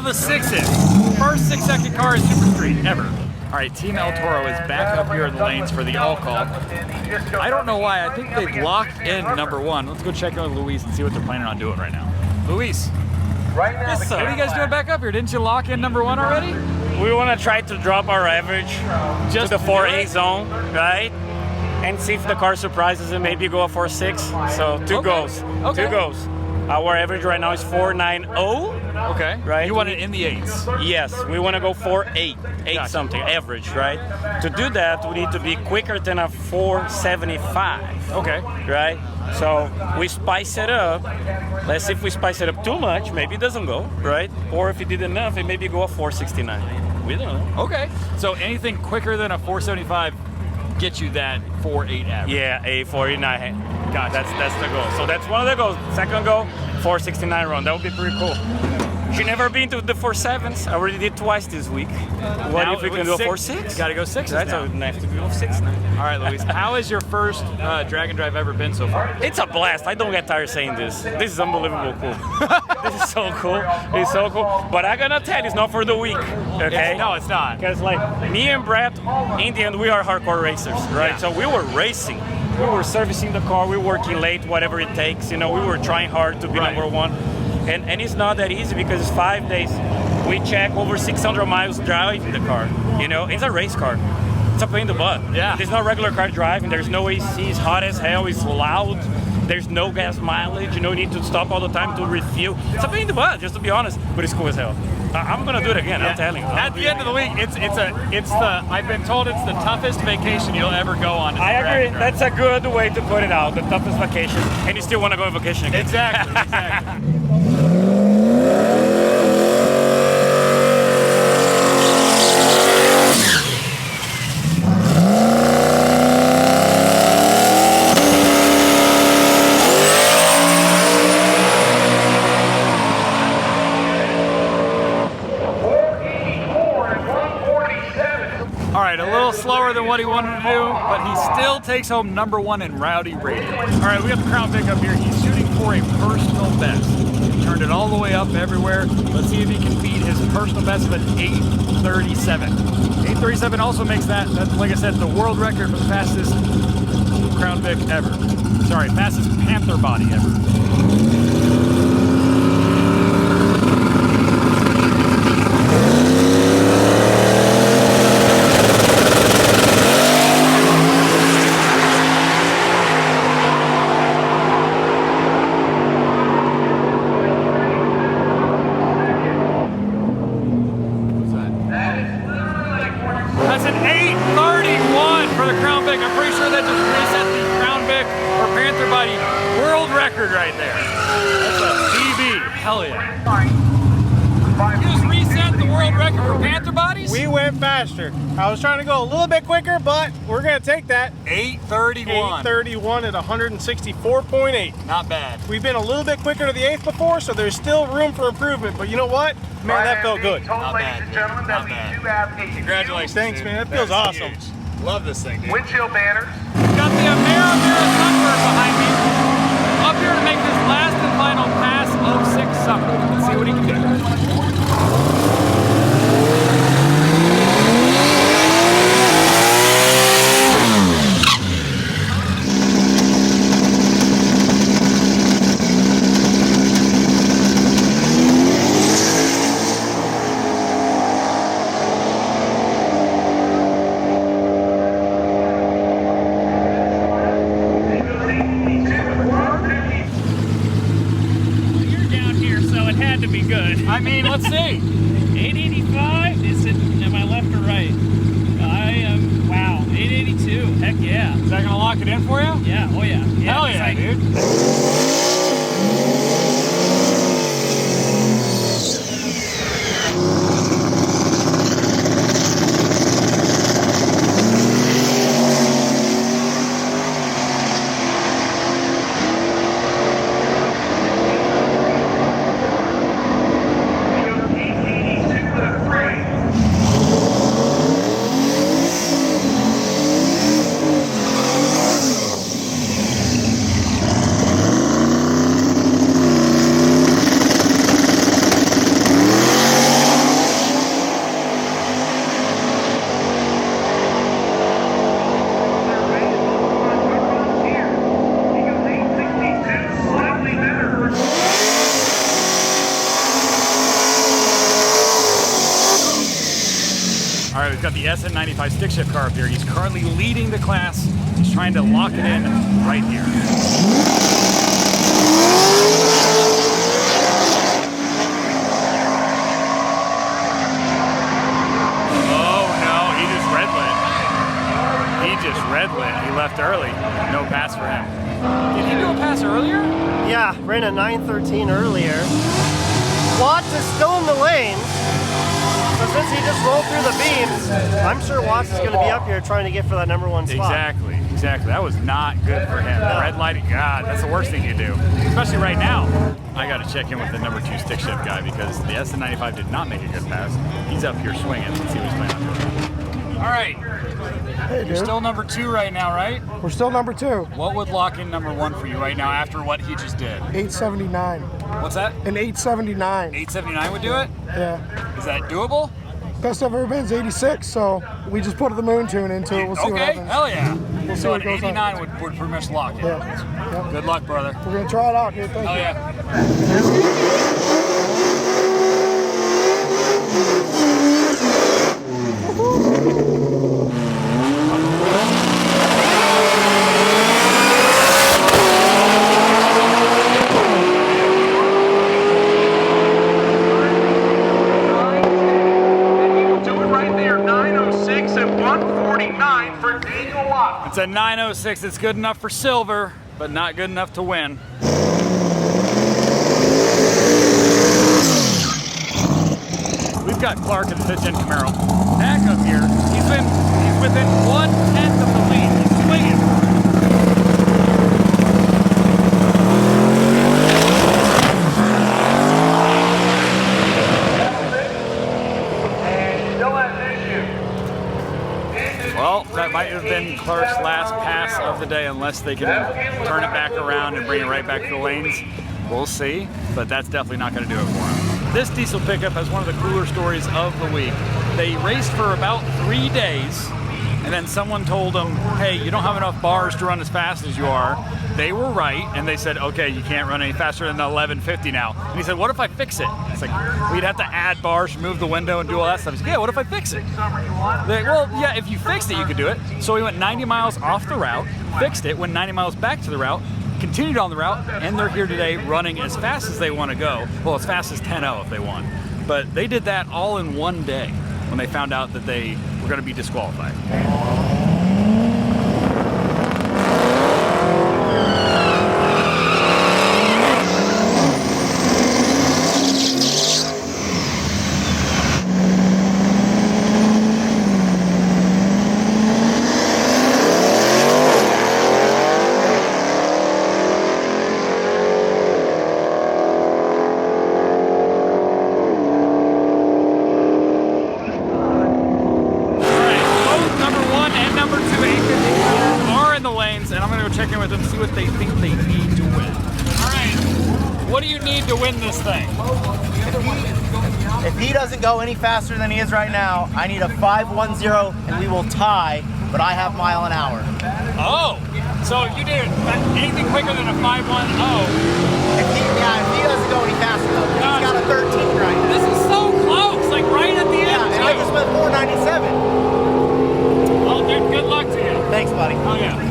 Speaker 4: The 6s. First 6-second car in Super Street ever. All right, Team El Toro is back up here in the lanes for the all-call. I don't know why. I think they've locked in #1. Let's go check in with Luis and see what they're planning on doing right now. Luis,
Speaker 3: Right now,
Speaker 4: what are you guys doing back up here? Didn't you lock in #1 already?
Speaker 21: We want to try to drop our average
Speaker 4: Just
Speaker 21: to the 4A zone, right? And see if the car surprises and maybe go a 4.6. So two goes.
Speaker 4: Okay.
Speaker 21: 2 goes. Our average right now is 4.90.
Speaker 4: Okay.
Speaker 21: Right.
Speaker 4: You want it in the 8s?
Speaker 21: Yes, we want to go 4.8, 8
Speaker 4: Gotcha.
Speaker 21: something average, right? To do that, we need to be quicker than a 4.75.
Speaker 4: Okay.
Speaker 21: Right. So we spice it up. Let's see if we spice it up too much, maybe it doesn't go, right? Or if it did enough, it maybe go a 4.69. We don't know.
Speaker 4: Okay. So anything quicker than a 475 gets you that 4.8 average.
Speaker 21: Yeah, a 49.
Speaker 4: Gotcha.
Speaker 21: That's the goal. So that's one of the goals. Second goal, 469 run. That would be pretty cool. She never been to the 4.7s. I already did twice this week. What
Speaker 4: Now,
Speaker 21: if we can
Speaker 4: with
Speaker 21: do a
Speaker 4: 6,
Speaker 21: 4.6?
Speaker 4: Gotta go 6s
Speaker 21: That's
Speaker 4: now.
Speaker 21: a nice to go 6 now.
Speaker 4: All right, Luis. How has your first drag and drive ever been so far?
Speaker 21: It's a blast. I don't get tired saying this. This is unbelievable cool. This is so cool. It's so cool. But I'm gonna tell you, it's not for the weak. Okay?
Speaker 4: No, it's not.
Speaker 21: Because like me and Brett, in the end, we are hardcore racers, right?
Speaker 4: Yeah.
Speaker 21: So we were racing. We were servicing the car. We were working late, whatever it takes. You know, we were trying hard to be
Speaker 4: Right.
Speaker 21: #1. And it's not that easy because it's 5 days. We check over 600 miles driving the car. You know, it's a race car. It's a pain in the butt.
Speaker 4: Yeah.
Speaker 21: There's no regular car driving. There's no AC. It's hot as hell. It's loud. There's no gas mileage. You know, you need to stop all the time to refuel. It's a pain in the butt, just to be honest. But it's cool as hell. I'm gonna do it again. I'm telling you.
Speaker 4: At the end of the week, I've been told it's the toughest vacation you'll ever go on.
Speaker 21: I agree. That's a good way to put it out. The toughest vacation, and you still want to go on vacation again.
Speaker 4: Exactly. Exactly. All right, a little slower than what he wanted to do, but he still takes home #1 in Rowdy Radio. All right, we got the Crown Vic up here. He's shooting for a personal best. He turned it all the way up everywhere. Let's see if he can beat his personal best of an 8:37. 8:37 also makes that, like I said, the world record for the fastest Crown Vic ever. Sorry, fastest Panther body ever. That's an 8:31 for the Crown Vic. I'm pretty sure that just reset the Crown Vic or Panther body world record right there. That's a PB. Hell yeah. You just reset the world record for Panther bodies?
Speaker 19: We went faster. I was trying to go a little bit quicker, but we're gonna take that.
Speaker 4: 8:31.
Speaker 19: 8:31 at 164.8.
Speaker 4: Not bad.
Speaker 19: We've been a little bit quicker to the 8th before, so there's still room for improvement. But you know what? Man, that felt good.
Speaker 4: Not bad. Not bad. Congratulations.
Speaker 19: Thanks, man. That feels awesome.
Speaker 4: Huge. Love this thing, dude.
Speaker 2: Windshield banners.
Speaker 4: Got the Amera Sunbird behind me. Up here to make this last and final pass of 6 Summer. Let's see what he can do. To be good. I mean, let's see.
Speaker 11: 885. Is it? Am I left or right? I am. Wow. 882. Heck yeah.
Speaker 4: Is that gonna lock it in for you?
Speaker 11: Yeah. Oh yeah.
Speaker 4: Hell yeah, dude. All right, we've got the SN95 stick shift car up here. He's currently leading the class. He's trying to lock it in right here. Oh no, he just red lit. He just red lit. He left early. No pass for him. Did he do a pass earlier?
Speaker 8: Yeah, ran a 9:13 earlier. Watts is still in the lane. So since he just rolled through the beams, I'm sure Watts is going to be up here trying to get for that #1 spot.
Speaker 4: Exactly. That was not good for him.
Speaker 8: No.
Speaker 4: Red lighting, God, that's the worst thing you do. Especially right now. I got to check in with the #2 stick shift guy because the SN95 did not make a good pass. He's up here swinging. Let's see what he's planning on doing. All right.
Speaker 19: Hey,
Speaker 4: You're still #2 right now, right?
Speaker 19: We're still #2.
Speaker 4: What would lock in #1 for you right now after what he just did?
Speaker 19: 879.
Speaker 4: What's that?
Speaker 19: An 879.
Speaker 4: 879 would do it?
Speaker 19: Yeah.
Speaker 4: Is that doable?
Speaker 19: Best I've ever been is 86, so we just put the moon tune into it. We'll see what happens.
Speaker 4: Hell yeah.
Speaker 19: We'll see
Speaker 4: So
Speaker 19: what
Speaker 4: an
Speaker 19: goes
Speaker 4: 89
Speaker 19: on.
Speaker 4: would pretty much lock it.
Speaker 19: Yeah.
Speaker 4: Good luck, brother.
Speaker 19: We're going to try it out, dude. Thank
Speaker 4: Hell
Speaker 19: you.
Speaker 4: yeah.
Speaker 2: 9 for Daniel Locke.
Speaker 4: It's a 906. It's good enough for silver, but not good enough to win. We've got Clark in the 5th-gen Camaro. Back up here. He's within 1/10 of the lead. He's swinging. Well, that might have been Clark's last pass of the day, unless they can turn it back around and bring it right back to the lanes. We'll see, but that's definitely not going to do it for him. This diesel pickup has one of the cooler stories of the week. They raced for about 3 days, and then someone told them, hey, you don't have enough bars to run as fast as you are. They were right, and they said, okay, you can't run any faster than the 1150 now. And he said, what if I fix it? It's like, we'd have to add bars, remove the window, and do all that stuff. He said, yeah, what if I fix it? Like, well, yeah, if you fixed it, you could do it. So we went 90 miles off the route, fixed it, went 90 miles back to the route, continued on the route, and they're here today running as fast as they want to go. Well, as fast as 10.0 if they want. But they did that all in one day when they found out that they were going to be disqualified. 2 with them, see what they think they need to win. All right, what do you need to win this thing?
Speaker 9: If he doesn't go any faster than he is right now, I need a 5.10 and we will tie, but I have mile an hour.
Speaker 4: Oh, so if you did anything quicker than a 5.10.
Speaker 9: If he doesn't go any faster though, he's got a 13 right now.
Speaker 4: This is so close, like right at the end.
Speaker 9: And I just went 497.
Speaker 4: Well, dude, good luck to you.
Speaker 9: Thanks, buddy.
Speaker 4: Oh, yeah.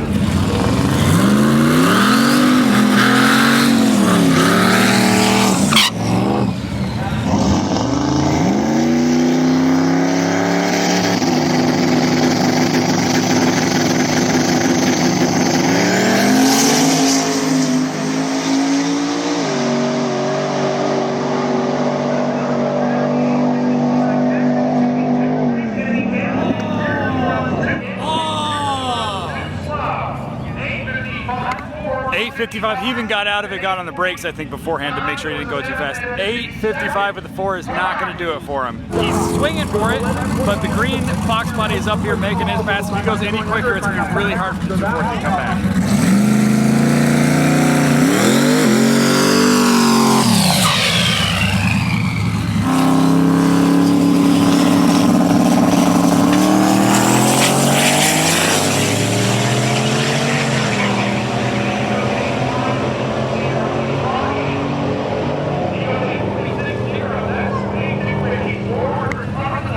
Speaker 4: 8.55, he even got out of it, got on the brakes, I think, beforehand to make sure he didn't go too fast. 8.55 with the 4 is not going to do it for him. He's swinging for it, but the green Fox body is up here making his pass. If he goes any quicker, it's going to be really hard for the 4 to come back.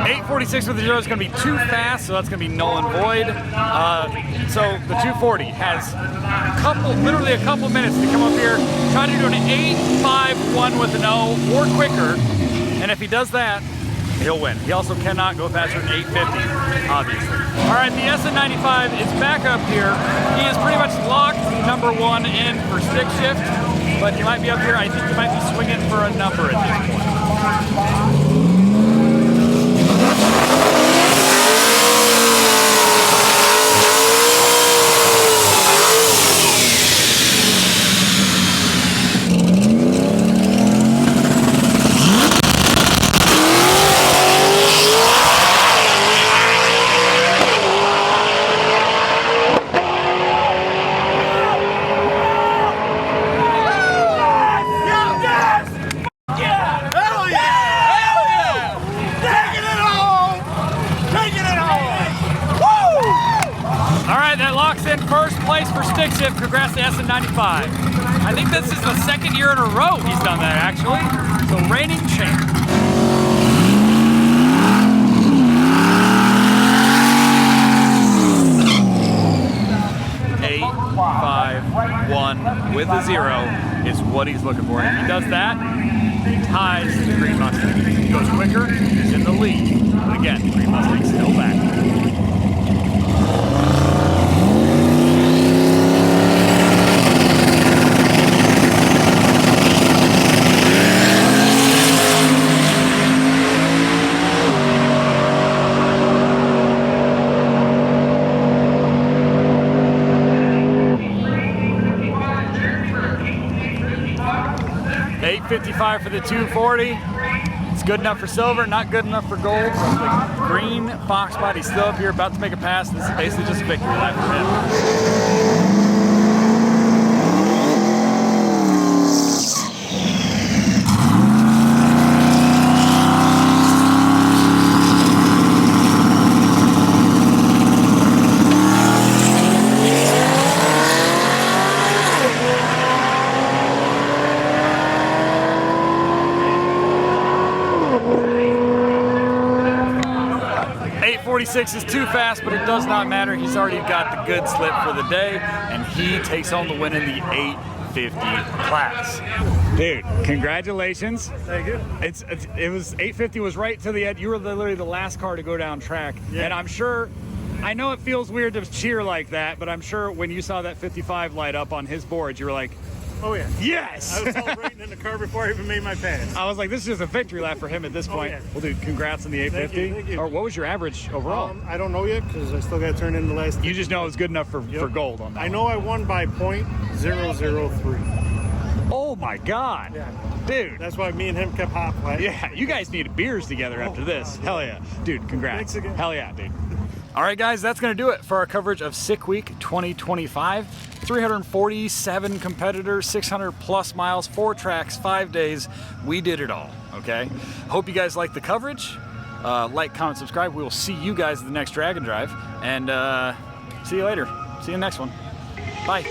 Speaker 4: 8.46 with the 0 is going to be too fast, so that's going to be null and void. So the 240 has literally a couple minutes to come up here, try to do an 8.51 with an O or quicker, and if he does that, he'll win. He also cannot go faster than 8.50, obviously. All right, the SN95 is back up here. He is pretty much locked number 1 in for stick shift, but he might be up here. I think he might be swinging for a number at this point. 1st place for stick shift. Congrats to SN95. I think this is the 2nd year in a row he's done that, actually. So reigning champ. 8.51 with a 0 is what he's looking for. If he does that, he ties the Green Mustang. If he goes quicker, he's in the lead. But again, the Green Mustang's still back. 855 for the 240. It's good enough for silver, not good enough for gold. So the green Fox body's still up here, about to make a pass. This is basically just a victory lap for him. 846 is too fast, but it does not matter. He's already got the good slip for the day, and he takes home the win in the 850 class. Dude, congratulations.
Speaker 18: Thank you.
Speaker 4: It was 850 was right to the end. You were literally the last car to go down track. Yeah. And I'm sure, I know it feels weird to cheer like that, but I'm sure when you saw that 55 light up on his board, you were like,
Speaker 18: oh yeah.
Speaker 4: Yes!
Speaker 18: I was celebrating in the car before I even made my pass.
Speaker 4: I was like, this is just a victory lap for him at this point.
Speaker 18: Yeah.
Speaker 4: Well, dude, congrats on the 850.
Speaker 18: Thank you.
Speaker 4: Or what was your average overall?
Speaker 18: I don't know yet because I still got to turn in the last.
Speaker 4: You just know it was good enough for gold on that.
Speaker 18: I know I won by .003.
Speaker 4: Oh my God.
Speaker 18: Yeah.
Speaker 4: Dude.
Speaker 18: That's why me and him kept hopping.
Speaker 4: Yeah, you guys need beers together after this. Hell yeah. Dude, congrats.
Speaker 18: Thanks again.
Speaker 4: Hell yeah, dude. All right, guys, that's going to do it for our coverage of SICK Week 2025. 347 competitors, 600 plus miles, 4 tracks, 5 days. We did it all, okay? Hope you guys like the coverage. Like, comment, subscribe. We will see you guys at the next Drag and Drive. And see you later. See you in the next one. Bye.